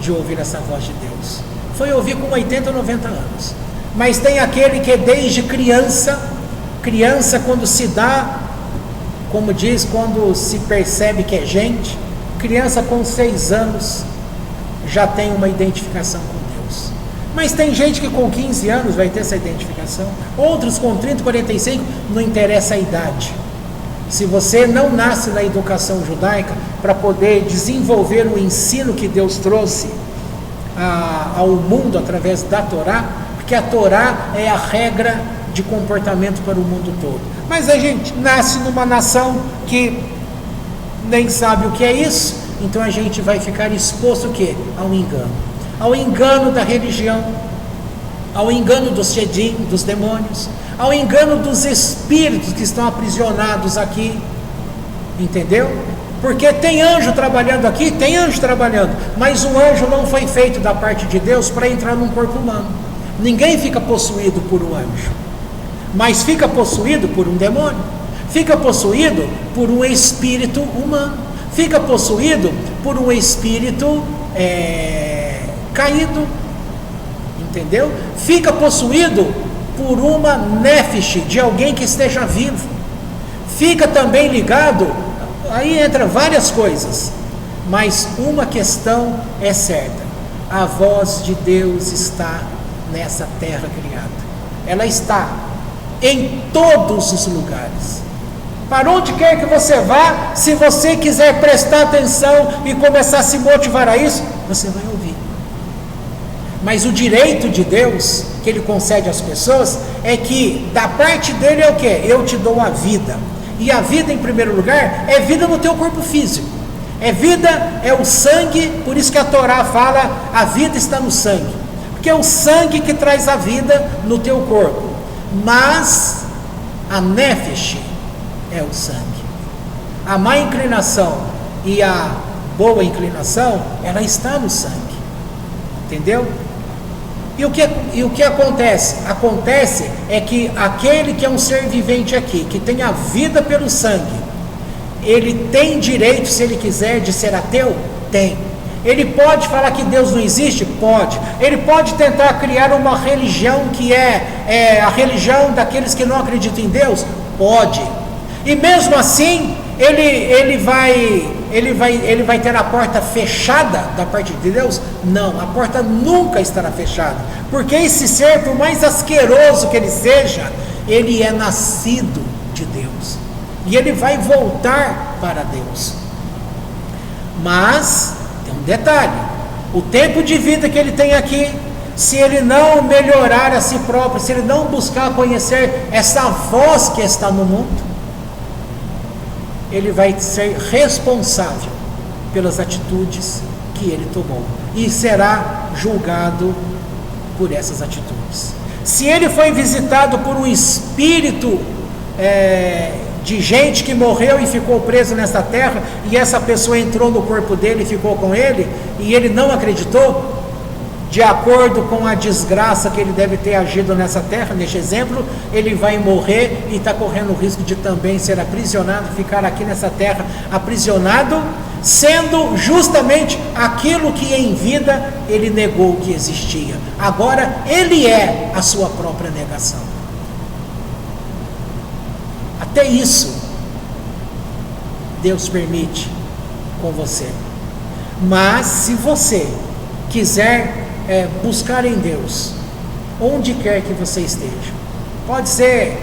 [SPEAKER 1] de ouvir essa voz de Deus. Foi ouvir com 80, 90 anos. Mas tem aquele que desde criança quando se dá, como diz, quando se percebe que é gente, criança com 6 anos, já tem uma identificação com Deus. Mas tem gente que com 15 anos vai ter essa identificação, outros com 30, 45, não interessa a idade. Se você não nasce na educação judaica para poder desenvolver o ensino que Deus trouxe ao mundo através da Torá, porque a Torá é a regra de comportamento para o mundo todo. Mas a gente nasce numa nação que nem sabe o que é isso, então a gente vai ficar exposto o quê? Ao engano. Ao engano da religião, ao engano dos shedim, dos demônios, ao engano dos espíritos que estão aprisionados aqui, entendeu? Porque tem anjo trabalhando aqui, tem anjo trabalhando, mas o anjo não foi feito da parte de Deus para entrar num corpo humano. Ninguém fica possuído por um anjo, mas fica possuído por um demônio, fica possuído por um espírito humano, fica possuído por um espírito caído, entendeu? Fica possuído por uma nefesh, de alguém que esteja vivo, fica também ligado, aí entra várias coisas, mas uma questão é certa: a voz de Deus está nessa terra criada, ela está em todos os lugares, Para onde quer que você vá, se você quiser prestar atenção e começar a se motivar a isso, você vai ouvir. Mas o direito de Deus, que Ele concede às pessoas, é que da parte dele é o quê? Eu te dou a vida. E a vida, em primeiro lugar, é vida no teu corpo físico. É vida, é o sangue, por isso que a Torá fala, a vida está no sangue. Porque é o sangue que traz a vida no teu corpo. Mas a nefesh é o sangue. A má inclinação e a boa inclinação, ela está no sangue. Entendeu? E o que acontece? Acontece é que aquele que é um ser vivente aqui, que tem a vida pelo sangue, ele tem direito, se ele quiser, de ser ateu? Tem. Ele pode falar que Deus não existe? Pode. Ele pode tentar criar uma religião que é a religião daqueles que não acreditam em Deus? Pode. E mesmo assim, ele vai ter a porta fechada da parte de Deus? Não, a porta nunca estará fechada, porque esse ser, por mais asqueroso que ele seja, ele é nascido de Deus, e ele vai voltar para Deus. Mas tem um detalhe: o tempo de vida que ele tem aqui, se ele não melhorar a si próprio, se ele não buscar conhecer essa voz que está no mundo, ele vai ser responsável pelas atitudes que ele tomou e será julgado por essas atitudes. Se ele foi visitado por um espírito de gente que morreu e ficou preso nessa terra, e essa pessoa entrou no corpo dele e ficou com ele, e ele não acreditou, de acordo com a desgraça que ele deve ter agido nessa terra, neste exemplo, ele vai morrer e está correndo o risco de também ser aprisionado, ficar aqui nessa terra aprisionado, sendo justamente aquilo que em vida ele negou que existia. Agora ele é a sua própria negação. Até isso Deus permite com você. Mas se você quiser buscar em Deus, onde quer que você esteja, pode ser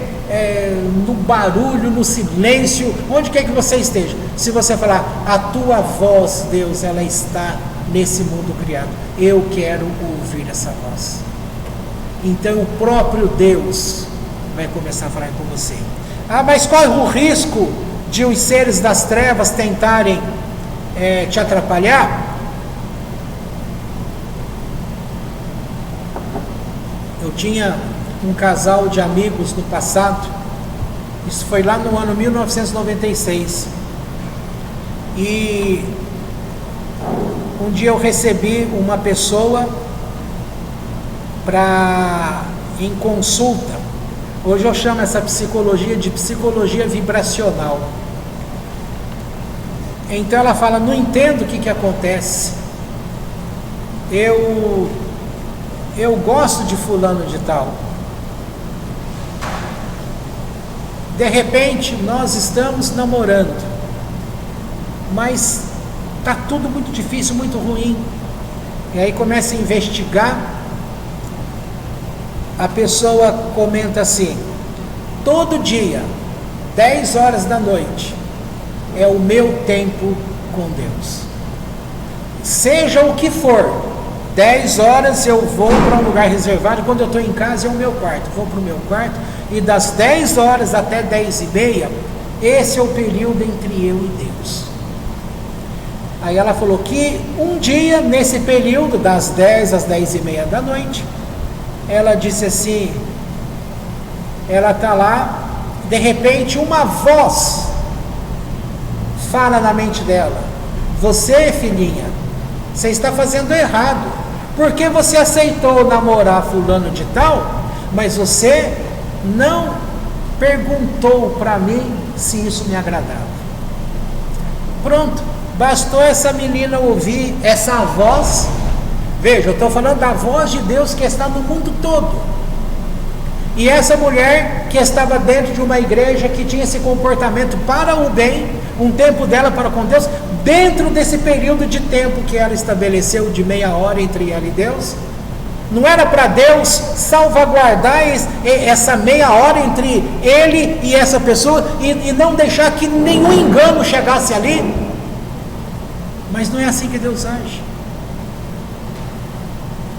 [SPEAKER 1] no barulho, no silêncio, onde quer que você esteja, se você falar, a tua voz, Deus, ela está nesse mundo criado, eu quero ouvir essa voz, então o próprio Deus vai começar a falar com você. Mas corre o risco de os seres das trevas tentarem te atrapalhar? Eu tinha um casal de amigos no passado, isso foi lá no ano 1996, e um dia eu recebi uma pessoa em consulta. Hoje eu chamo essa psicologia de psicologia vibracional. Então ela fala, não entendo o que acontece, eu gosto de fulano de tal, de repente nós estamos namorando, mas está tudo muito difícil, muito ruim, e aí começa a investigar. A pessoa comenta assim, todo dia 10 horas da noite é o meu tempo com Deus, seja o que for, 10 horas eu vou para um lugar reservado, quando eu estou em casa é o meu quarto, vou para o meu quarto, e das 10 horas até 10h30, esse é o período entre eu e Deus. Aí ela falou que um dia, nesse período, das 10 às 10h30 da noite, ela disse assim, ela está lá, de repente uma voz fala na mente dela, você, filhinha, você está fazendo errado, porque você aceitou namorar fulano de tal, mas você não perguntou para mim se isso me agradava. Pronto, bastou essa menina ouvir essa voz. Veja, eu estou falando da voz de Deus que está no mundo todo. E essa mulher que estava dentro de uma igreja que tinha esse comportamento para o bem, um tempo dela para com Deus, dentro desse período de tempo que ela estabeleceu de meia hora entre ela e Deus, Não era para Deus salvaguardar essa meia hora entre ele e essa pessoa e não deixar que nenhum engano chegasse ali? Mas não é assim que Deus age.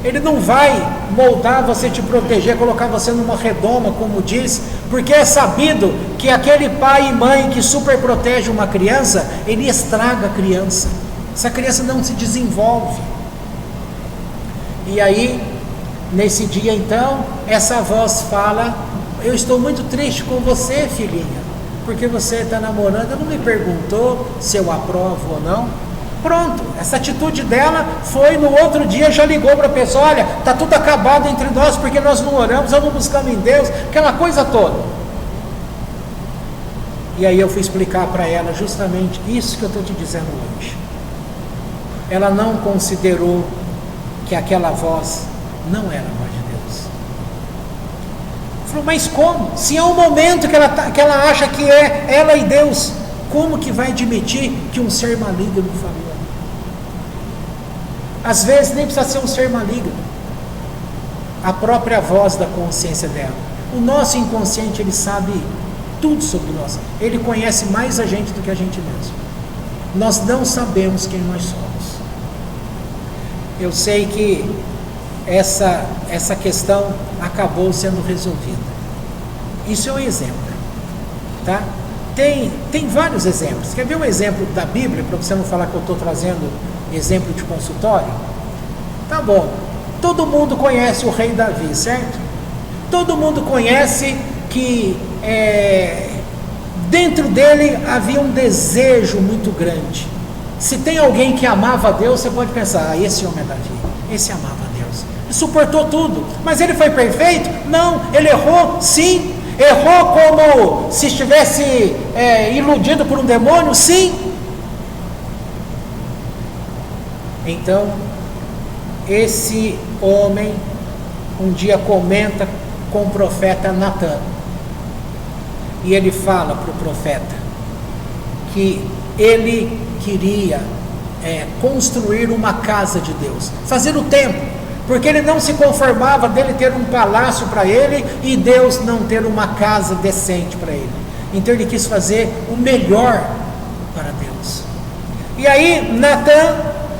[SPEAKER 1] Ele não vai moldar você, te proteger, colocar você numa redoma, como diz, porque é sabido que aquele pai e mãe que super protege uma criança, ele estraga a criança. Essa criança não se desenvolve. E aí, nesse dia então, essa voz fala: eu estou muito triste com você, filhinha, porque você está namorando, não me perguntou se eu aprovo ou não. Pronto, essa atitude dela foi, no outro dia já ligou para a pessoa: olha, está tudo acabado entre nós, porque nós não oramos, nós não buscamos em Deus, aquela coisa toda. E aí eu fui explicar para ela justamente isso que eu estou te dizendo hoje. Ela não considerou que aquela voz não era a voz de Deus. Falou: mas como? Se é um momento que ela acha que é ela e Deus, como que vai admitir que um ser maligno falou? Às vezes nem precisa ser um ser maligno, a própria voz da consciência dela. O nosso inconsciente, ele sabe tudo sobre nós, ele conhece mais a gente do que a gente mesmo. Nós não sabemos quem nós somos. Eu sei que essa questão acabou sendo resolvida. Isso é um exemplo, tá? Tem vários exemplos. Quer ver um exemplo da Bíblia, para você não falar que eu estou trazendo exemplo de consultório? Tá bom. Todo mundo conhece o rei Davi, certo? Todo mundo conhece que dentro dele havia um desejo muito grande. Se tem alguém que amava a Deus, você pode pensar: esse homem é Davi, esse amava a Deus, ele suportou tudo. Mas ele foi perfeito? Não. Ele errou? Sim. Errou como se estivesse iludido por um demônio? Sim. Então, esse homem um dia comenta com o profeta Natã, e ele fala para o profeta que ele queria construir uma casa de Deus, fazer o templo, porque ele não se conformava dele ter um palácio para ele e Deus não ter uma casa decente para ele. Então ele quis fazer o melhor para Deus. E aí Natã,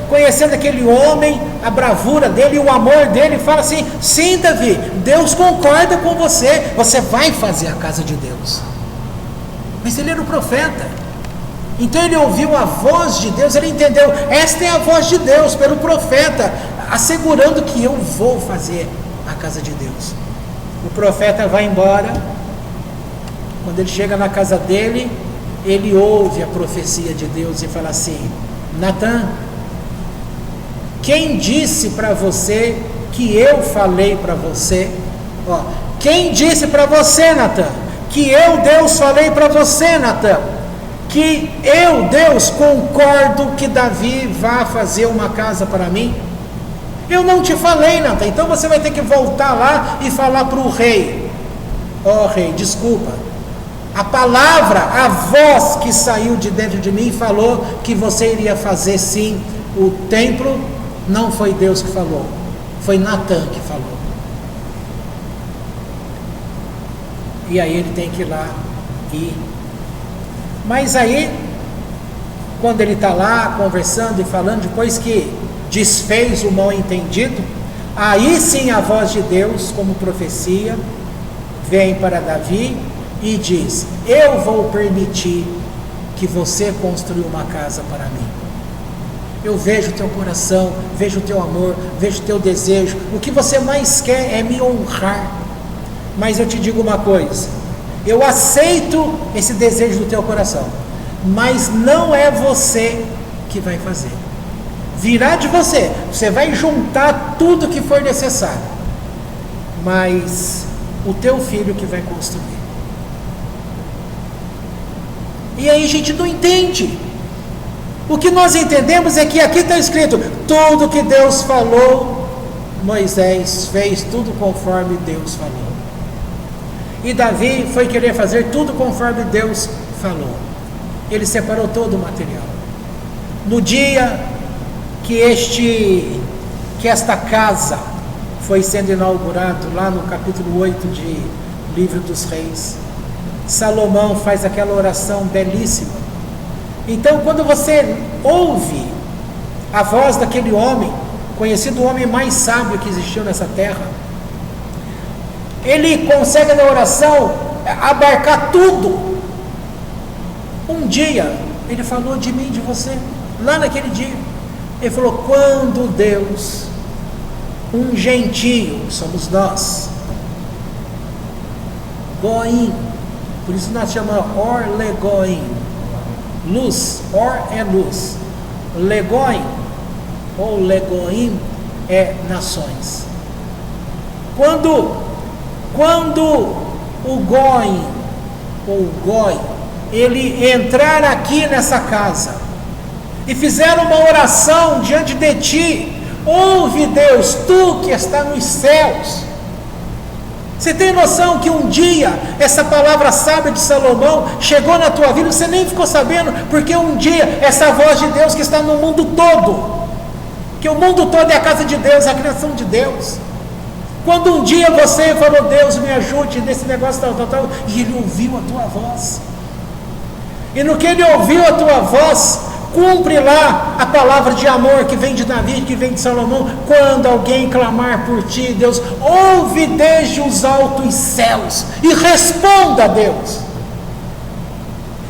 [SPEAKER 1] conhecendo aquele homem, a bravura dele, o amor dele, fala assim: sim, Davi, Deus concorda com você, você vai fazer a casa de Deus. Mas ele era o profeta, então ele ouviu a voz de Deus, ele entendeu: esta é a voz de Deus pelo profeta, assegurando que eu vou fazer a casa de Deus. O profeta vai embora. Quando ele chega na casa dele, ele ouve a profecia de Deus e fala assim: Natã, quem disse para você que eu falei para você? Quem disse para você, Natã, que eu, Deus, falei para você, Natã, que eu, Deus, concordo que Davi vá fazer uma casa para mim? Eu não te falei, Natã. Então você vai ter que voltar lá e falar para o rei: rei, desculpa, a palavra, a voz que saiu de dentro de mim falou que você iria fazer sim o templo. Não foi Deus que falou, foi Natã que falou. E aí ele tem que ir lá mas aí, quando ele está lá conversando e falando, depois que desfez o mal entendido, aí sim a voz de Deus, como profecia, vem para Davi e diz: eu vou permitir que você construa uma casa para mim. Eu vejo o teu coração, vejo o teu amor, vejo o teu desejo. O que você mais quer é me honrar. Mas eu te digo uma coisa: eu aceito esse desejo do teu coração, mas não é você que vai fazer. Virá de você, você vai juntar tudo que for necessário, mas o teu filho que vai construir. E aí a gente não entende. O que nós entendemos é que aqui está escrito: tudo que Deus falou, Moisés fez tudo conforme Deus falou. E Davi foi querer fazer tudo conforme Deus falou. Ele separou todo o material. No dia que esta casa foi sendo inaugurado lá no capítulo 8 de Livro dos Reis. Salomão faz aquela oração belíssima. Então, quando você ouve a voz daquele homem, conhecido o homem mais sábio que existiu nessa terra, ele consegue na oração abarcar tudo. Um dia ele falou de mim, de você, lá naquele dia ele falou: quando Deus, um gentio, somos nós, Goim, por isso nós chamamos Or Legoim, luz, Or é luz, Legoim ou Legoim é nações. Quando o Goim ou Goi, ele entrar aqui nessa casa e fizer uma oração diante de ti, ouve Deus, tu que está nos céus. Você tem noção que um dia essa palavra sábia de Salomão chegou na tua vida, você nem ficou sabendo, porque um dia essa voz de Deus que está no mundo todo, que o mundo todo é a casa de Deus, a criação de Deus. Quando um dia você falou: Deus me ajude nesse negócio tal, e ele ouviu a tua voz, e no que ele ouviu a tua voz, cumpre lá a palavra de amor que vem de Davi, que vem de Salomão: quando alguém clamar por ti, Deus ouve desde os altos céus e responda a Deus.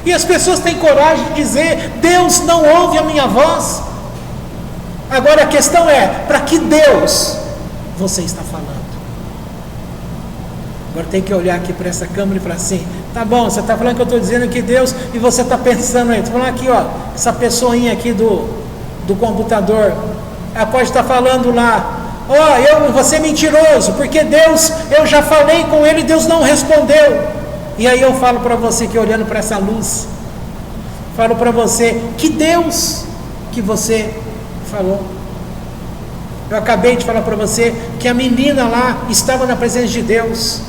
[SPEAKER 1] E as pessoas têm coragem de dizer: Deus não ouve a minha voz. Agora a questão é: para que Deus você está falando? Agora tem que olhar aqui para essa câmera e falar assim: tá bom, você está falando que eu estou dizendo que Deus, e você está pensando aí, estou falando aqui, ó, essa pessoinha aqui do computador, ela pode estar falando lá: ó, você é mentiroso, porque Deus, eu já falei com ele, Deus não respondeu. E aí eu falo para você que, olhando para essa luz, falo para você: que Deus que você falou? Eu acabei de falar para você que a menina lá estava na presença de Deus,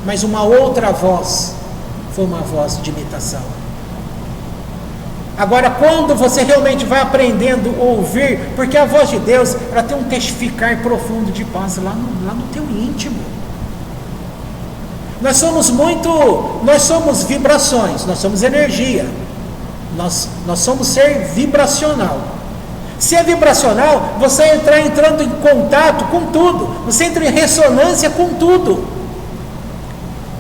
[SPEAKER 1] mas uma outra voz foi uma voz de imitação. Agora, quando você realmente vai aprendendo a ouvir, porque a voz de Deus, ela tem um testificar profundo de paz lá no teu íntimo. Nós somos vibrações, nós somos energia, nós somos ser vibracional. Se é vibracional, você está entrando em contato com tudo, você entra em ressonância com tudo.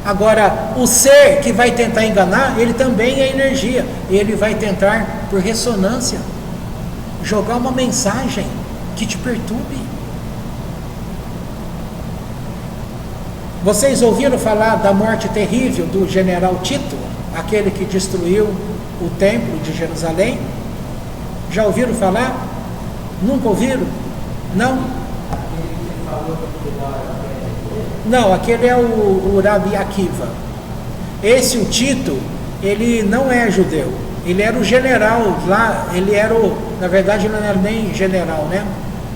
[SPEAKER 1] Agora, o ser que vai tentar enganar, ele também é energia, ele vai tentar, por ressonância, jogar uma mensagem que te perturbe. Vocês ouviram falar da morte terrível do general Tito, aquele que destruiu o templo de Jerusalém? Já ouviram falar? Nunca ouviram? Não? Não, aquele é o Rabi Akiva. Esse, o Tito, ele não é judeu, ele era o general lá, na verdade ele não era nem general, né?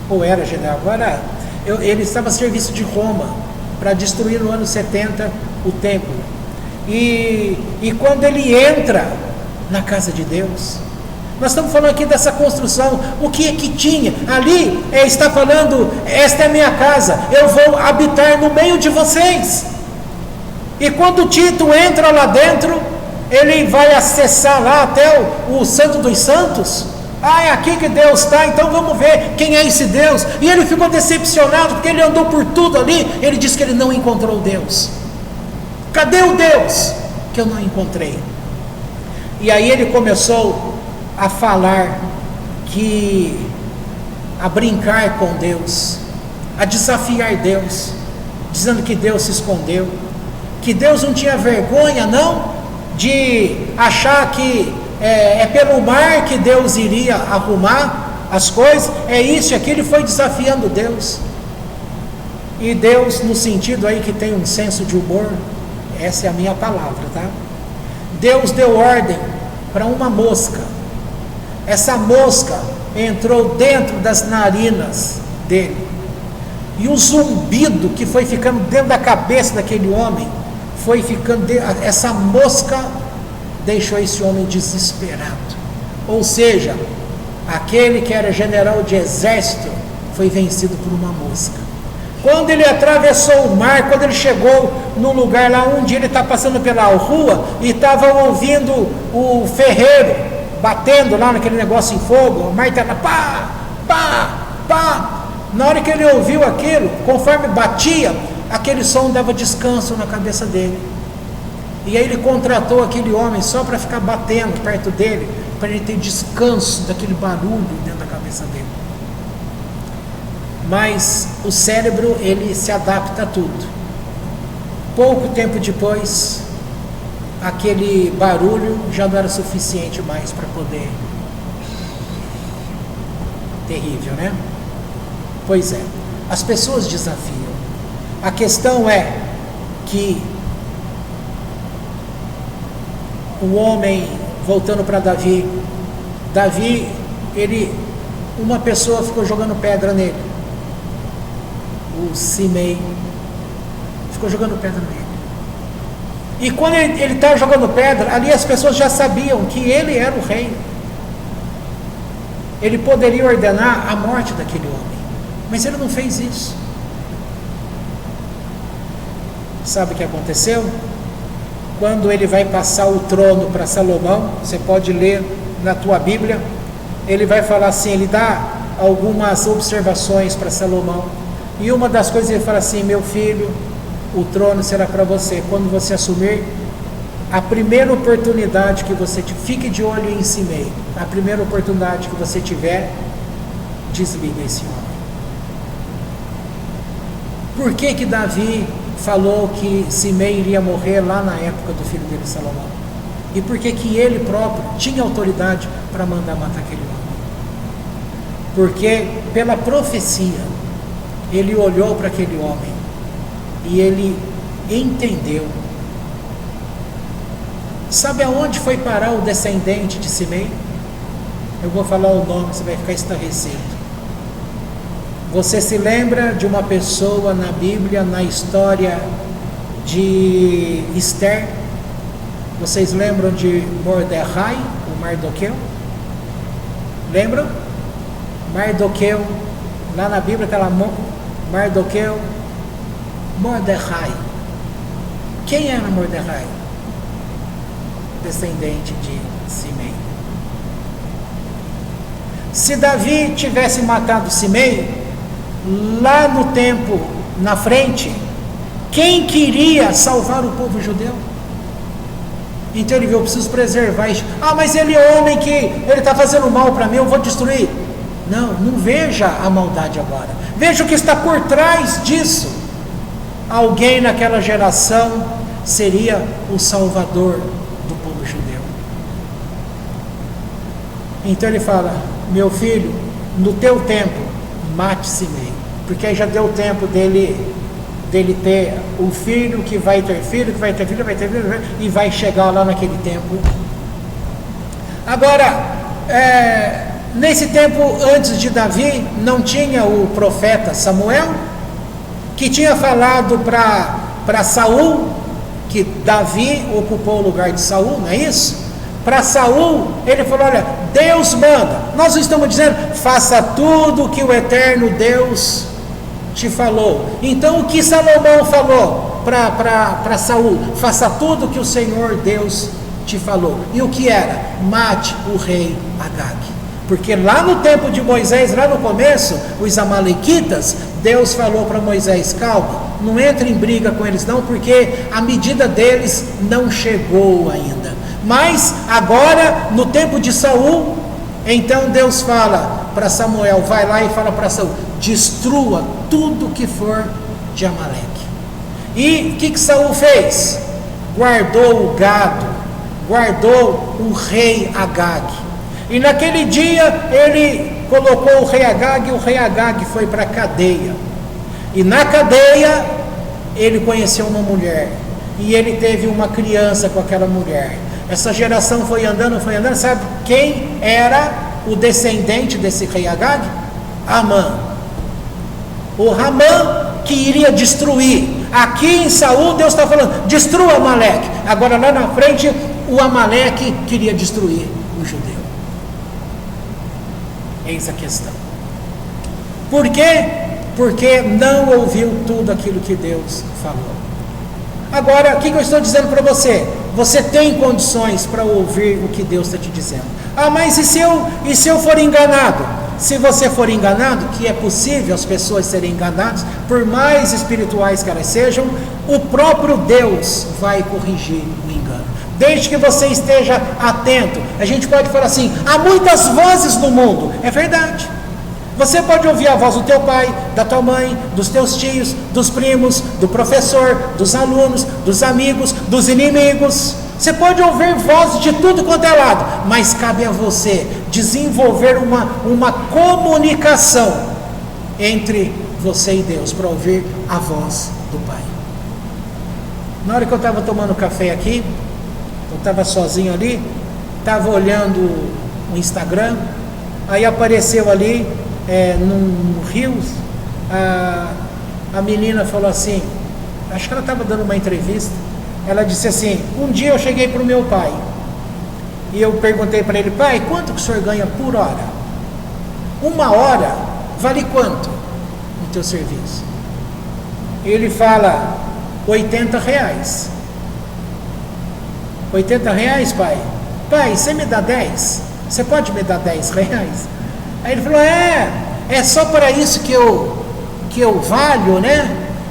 [SPEAKER 1] Ou era general, agora ele estava a serviço de Roma, para destruir no ano 70 o templo. E quando ele entra na casa de Deus, nós estamos falando aqui dessa construção, o que é que tinha? Ali está falando: esta é a minha casa, eu vou habitar no meio de vocês. E quando Tito entra lá dentro, ele vai acessar lá até o Santo dos Santos. É aqui que Deus está, então vamos ver quem é esse Deus. E ele ficou decepcionado, porque ele andou por tudo ali, ele disse que ele não encontrou Deus. Cadê o Deus que eu não encontrei? E aí ele começou a falar, a brincar com Deus, a desafiar Deus, dizendo que Deus se escondeu, que Deus não tinha vergonha não, de achar que é pelo mar que Deus iria arrumar as coisas, isso e aquilo. Ele foi desafiando Deus, e Deus, no sentido aí que tem um senso de humor, essa é a minha palavra, tá? Deus deu ordem para uma mosca. Essa mosca entrou dentro das narinas dele, e o zumbido que foi ficando dentro da cabeça daquele homem, foi ficando essa mosca deixou esse homem desesperado. Ou seja, aquele que era general de exército foi vencido por uma mosca. Quando ele atravessou o mar, quando ele chegou num lugar lá, um dia ele está passando pela rua e estava ouvindo o ferreiro batendo lá naquele negócio em fogo, o martelo, pá, pá, pá. Na hora que ele ouviu aquilo, conforme batia, aquele som dava descanso na cabeça dele. E aí ele contratou aquele homem só para ficar batendo perto dele, para ele ter descanso daquele barulho dentro da cabeça dele. Mas o cérebro, ele se adapta a tudo. Pouco tempo depois, aquele barulho já não era suficiente mais para poder. Terrível, né? Pois é, as pessoas desafiam. A questão é que o homem, voltando para Davi, uma pessoa ficou jogando pedra nele. O Simei ficou jogando pedra nele. E quando ele estava jogando pedra, ali as pessoas já sabiam que ele era o rei. Ele poderia ordenar a morte daquele homem, mas ele não fez isso. Sabe o que aconteceu? Quando ele vai passar o trono para Salomão, você pode ler na tua Bíblia, ele vai falar assim, ele dá algumas observações para Salomão. E uma das coisas ele fala assim: meu filho, o trono será para você. Quando você assumir, a primeira oportunidade que você fique de olho em Simei, a primeira oportunidade que você tiver, desliga esse homem. Por que Davi falou que Simei iria morrer lá na época do filho dele, Salomão? E por que ele próprio tinha autoridade para mandar matar aquele homem? Porque pela profecia, ele olhou para aquele homem e ele entendeu. Sabe aonde foi parar o descendente de Simei? Eu vou falar o nome, você vai ficar estarrecido. Você se lembra de uma pessoa na Bíblia, na história de Esther? Vocês lembram de Mordecai, o Mardoqueu? Lembram? Mardoqueu, lá na Bíblia está lá Mardoqueu, Mordecai. Quem era Mordecai? Descendente de Simei. Se Davi tivesse matado Simei, lá no tempo, na frente, quem queria salvar o povo judeu? Então ele viu, eu preciso preservar isso. Ah, mas ele é homem que ele está fazendo mal para mim, eu vou destruir. Não veja a maldade agora. Veja o que está por trás disso. Alguém naquela geração seria o salvador do povo judeu. Então ele fala: meu filho, no teu tempo, mate Simei. Porque aí já deu tempo dele ter o filho que vai ter filho, que vai ter filho, e vai chegar lá naquele tempo. Agora, nesse tempo antes de Davi, não tinha o profeta Samuel, que tinha falado para Saul, que Davi ocupou o lugar de Saul, não é isso? Para Saul, ele falou: olha, Deus manda. Nós não estamos dizendo, faça tudo o que o eterno Deus te falou. Então o que Salomão falou para Saul? Faça tudo o que o Senhor Deus te falou. E o que era? Mate o rei Agag. Porque lá no tempo de Moisés, lá no começo, os amalequitas, Deus falou para Moisés: calma, não entre em briga com eles não, porque a medida deles não chegou ainda. Mas agora, no tempo de Saul, então Deus fala para Samuel: vai lá e fala para Saul, destrua tudo que for de Amaleque. E o que Saul fez? Guardou o gado, guardou o rei Agag. E naquele dia ele colocou o rei Agag, e o rei Agag foi para a cadeia. E na cadeia ele conheceu uma mulher, e ele teve uma criança com aquela mulher. Essa geração foi andando, sabe quem era o descendente desse rei Agag? Amã. O Ramã que iria destruir. Aqui em Saul Deus está falando, destrua Amaleque. Agora lá na frente o Amaleque queria destruir o judeu. Eis a questão. Por quê? porque não ouviu tudo aquilo que Deus falou. Agora, o que eu estou dizendo para você? Você tem condições para ouvir o que Deus está te dizendo. Ah, mas e se eu for enganado? Se você for enganado, que é possível as pessoas serem enganadas, por mais espirituais que elas sejam, o próprio Deus vai corrigir o engano. Desde que você esteja atento. A gente pode falar assim, há muitas vozes no mundo. É verdade. Você pode ouvir a voz do teu pai, da tua mãe, dos teus tios, dos primos, do professor, dos alunos, dos amigos, dos inimigos. Você pode ouvir vozes de tudo quanto é lado, mas cabe a você desenvolver uma comunicação entre você e Deus, para ouvir a voz do Pai. Na hora que eu estava tomando café aqui, eu estava sozinho ali, estava olhando o Instagram, aí apareceu ali, no Rios, a menina falou assim, acho que ela estava dando uma entrevista, ela disse assim, um dia eu cheguei para o meu pai, e eu perguntei para ele, pai, quanto que o senhor ganha por hora? 1 hora vale quanto no teu serviço? Ele fala, R$80. R$80, pai? Pai, você me dá 10? Você pode me dar R$10? Aí ele falou, é só para isso que eu valho, né?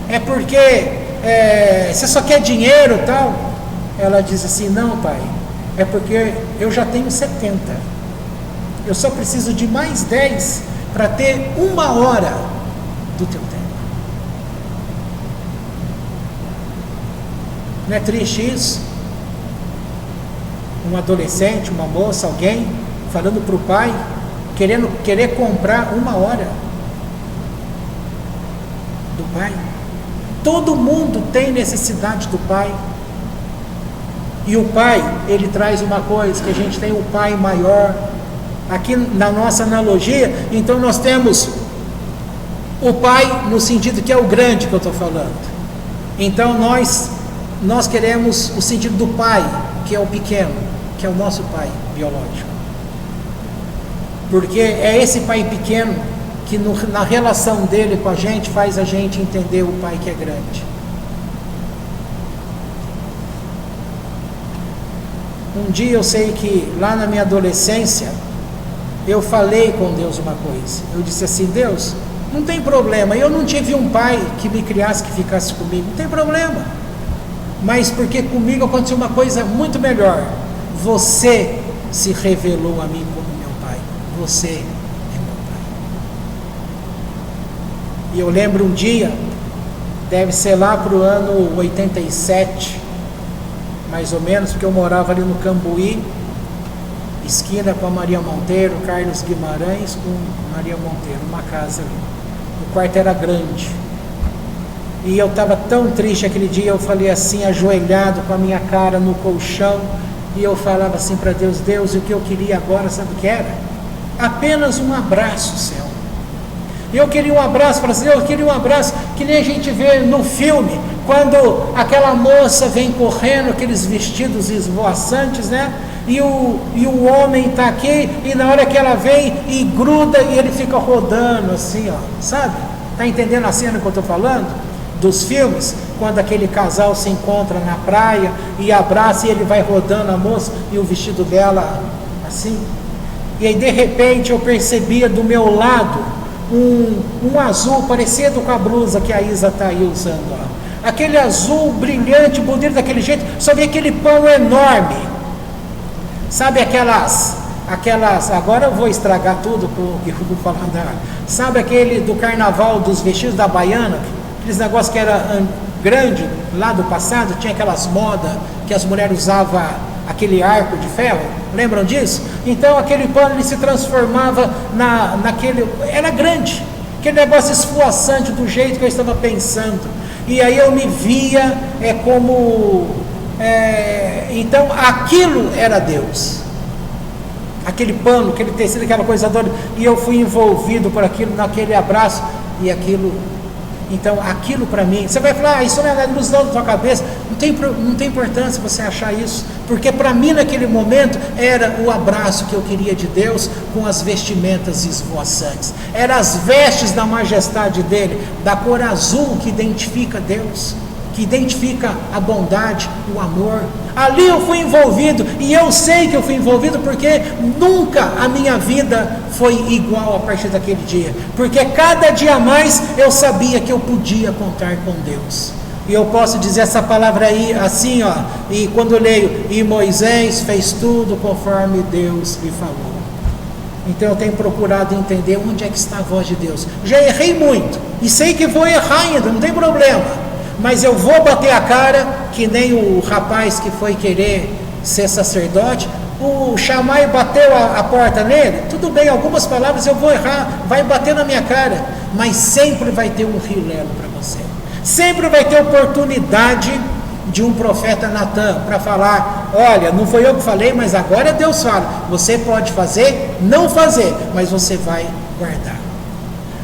[SPEAKER 1] É porque você só quer dinheiro e tal. Ela diz assim, não, pai, é porque eu já tenho 70. Eu só preciso de mais 10 para ter 1 hora do teu tempo. Não é triste isso? Um adolescente, uma moça, alguém falando para o pai, querer comprar 1 hora do pai. Todo mundo tem necessidade do pai. E o pai, ele traz uma coisa, que a gente tem o pai maior. Aqui na nossa analogia, então nós temos o pai no sentido que é o grande que eu estou falando. Então nós queremos o sentido do pai, que é o pequeno, que é o nosso pai biológico. Porque é esse pai pequeno que na relação dele com a gente faz a gente entender o pai que é grande. Um dia eu sei que lá na minha adolescência eu falei com Deus uma coisa. Eu disse assim, Deus, não tem problema, eu não tive um pai que me criasse, que ficasse comigo, não tem problema. Mas porque comigo aconteceu uma coisa muito melhor. Você se revelou a mim como meu pai. Você é meu pai. E eu lembro um dia, deve ser lá para o ano 87, mais ou menos, porque eu morava ali no Cambuí, esquina com a Maria Monteiro, Carlos Guimarães com Maria Monteiro, uma casa ali. O quarto era grande. E eu estava tão triste aquele dia, eu falei assim, ajoelhado com a minha cara no colchão, e eu falava assim para Deus, Deus, o que eu queria agora, sabe o que era? Apenas um abraço, céu. Eu queria um abraço, falei assim, eu queria um abraço, que nem a gente vê no filme, quando aquela moça vem correndo, aqueles vestidos esvoaçantes, né? E o homem está aqui, e na hora que ela vem e gruda, e ele fica rodando assim, ó, sabe? Está entendendo a cena que eu estou falando? Dos filmes, quando aquele casal se encontra na praia e abraça e ele vai rodando a moça e o vestido dela assim. E aí de repente eu percebia do meu lado um azul parecido com a blusa que a Isa está aí usando, ó. Aquele azul brilhante, bonito daquele jeito, só vi aquele pano enorme. Sabe aquelas, agora eu vou estragar tudo com o que eu vou falar sabe aquele do carnaval dos vestidos da baiana, aqueles negócios que era grande lá do passado, tinha aquelas modas que as mulheres usavam aquele arco de ferro, lembram disso? Então aquele pano ele se transformava naquele, era grande, aquele negócio esvoaçante do jeito que eu estava pensando, e aí eu me via então aquilo era Deus, aquele pano, aquele tecido, aquela coisa doida, e eu fui envolvido por aquilo, naquele abraço, e aquilo. Então aquilo para mim, você vai falar, isso não é ilusão da tua cabeça, não tem importância você achar isso, porque para mim naquele momento era o abraço que eu queria de Deus, com as vestimentas esvoaçantes. Eram as vestes da majestade dele, da cor azul que identifica Deus, que identifica a bondade, o amor. Ali eu fui envolvido, e eu sei que eu fui envolvido porque nunca a minha vida foi igual a partir daquele dia, porque cada dia mais eu sabia que eu podia contar com Deus. E eu posso dizer essa palavra aí assim, ó, e quando eu leio, e Moisés fez tudo conforme Deus lhe falou. Então eu tenho procurado entender onde é que está a voz de Deus. Já errei muito, e sei que vou errar ainda, não tem problema, mas eu vou bater a cara, que nem o rapaz que foi querer ser sacerdote. O Shammai bateu a porta nele, tudo bem, algumas palavras eu vou errar, vai bater na minha cara, mas sempre vai ter um rilelo para você. Sempre vai ter oportunidade de um profeta Natan para falar: olha, não foi eu que falei, mas agora Deus fala, você pode fazer, não fazer, mas você vai guardar.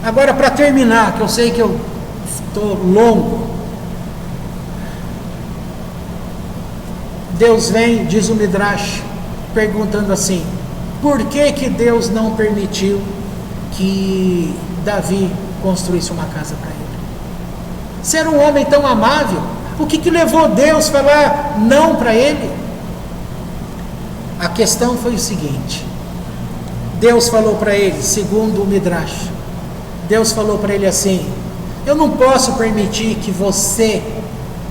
[SPEAKER 1] Agora, para terminar, que eu sei que eu estou longo, Deus vem, diz o Midrash, perguntando assim: por que Deus não permitiu que Davi construísse uma casa para ele? Se era um homem tão amável, o que levou Deus a falar não para ele? A questão foi o seguinte: Deus falou para ele, segundo o Midrash, Deus falou para ele assim: eu não posso permitir que você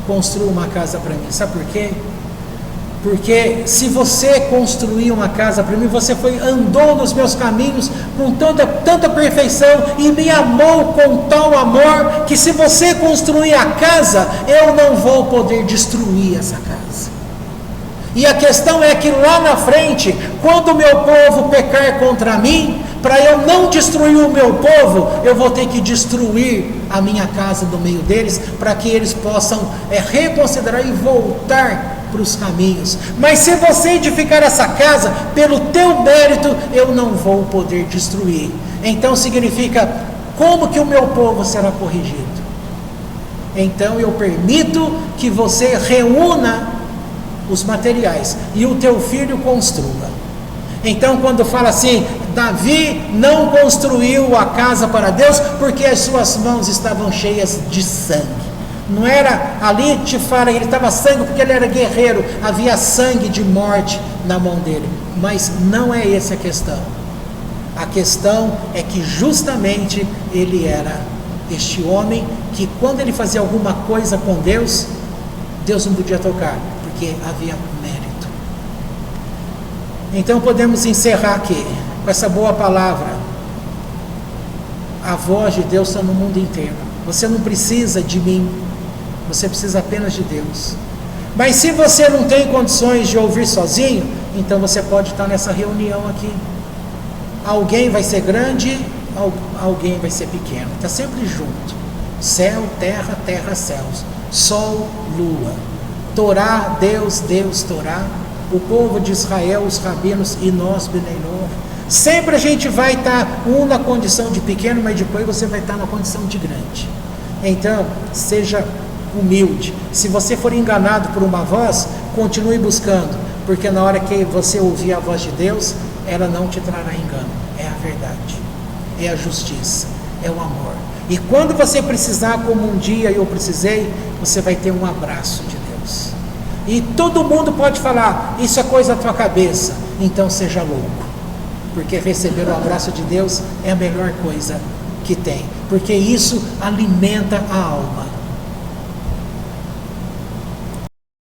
[SPEAKER 1] construa uma casa para mim. Sabe por quê? Porque se você construir uma casa para mim, você andou nos meus caminhos com tanta perfeição e me amou com tal amor, que se você construir a casa, eu não vou poder destruir essa casa. E a questão é que lá na frente, quando o meu povo pecar contra mim, para eu não destruir o meu povo, eu vou ter que destruir a minha casa do meio deles, para que eles possam reconsiderar e voltar para os caminhos. Mas se você edificar essa casa, pelo teu mérito, eu não vou poder destruir. Então significa, como que o meu povo será corrigido? Então eu permito que você reúna os materiais e o teu filho construa. Então quando fala assim, Davi não construiu a casa para Deus porque as suas mãos estavam cheias de sangue. Não era, ali te fala, ele estava sangue porque ele era guerreiro, havia sangue de morte na mão dele, mas não é essa a questão. A questão é que justamente ele era este homem que quando ele fazia alguma coisa com Deus, Deus não podia tocar, porque havia mérito. Então podemos encerrar aqui com essa boa palavra: a voz de Deus está no mundo inteiro. Você não precisa de mim, você precisa apenas de Deus. Mas se você não tem condições de ouvir sozinho, então você pode estar nessa reunião aqui. Alguém vai ser grande, alguém vai ser pequeno, está sempre junto. Céu, terra, terra, céus, sol, lua, Torá, Deus, Deus, Torá, o povo de Israel, os rabinos e nós, Bnei Noach. Sempre a gente vai estar na condição de pequeno, mas depois você vai estar na condição de grande. Então, seja humilde. Se você for enganado por uma voz, continue buscando, porque na hora que você ouvir a voz de Deus, ela não te trará engano. É a verdade, é a justiça, é o amor. E quando você precisar, como um dia eu precisei, você vai ter um abraço de Deus. E todo mundo pode falar: isso é coisa da tua cabeça. Então seja louco, porque receber o abraço de Deus é a melhor coisa que tem, porque isso alimenta a alma.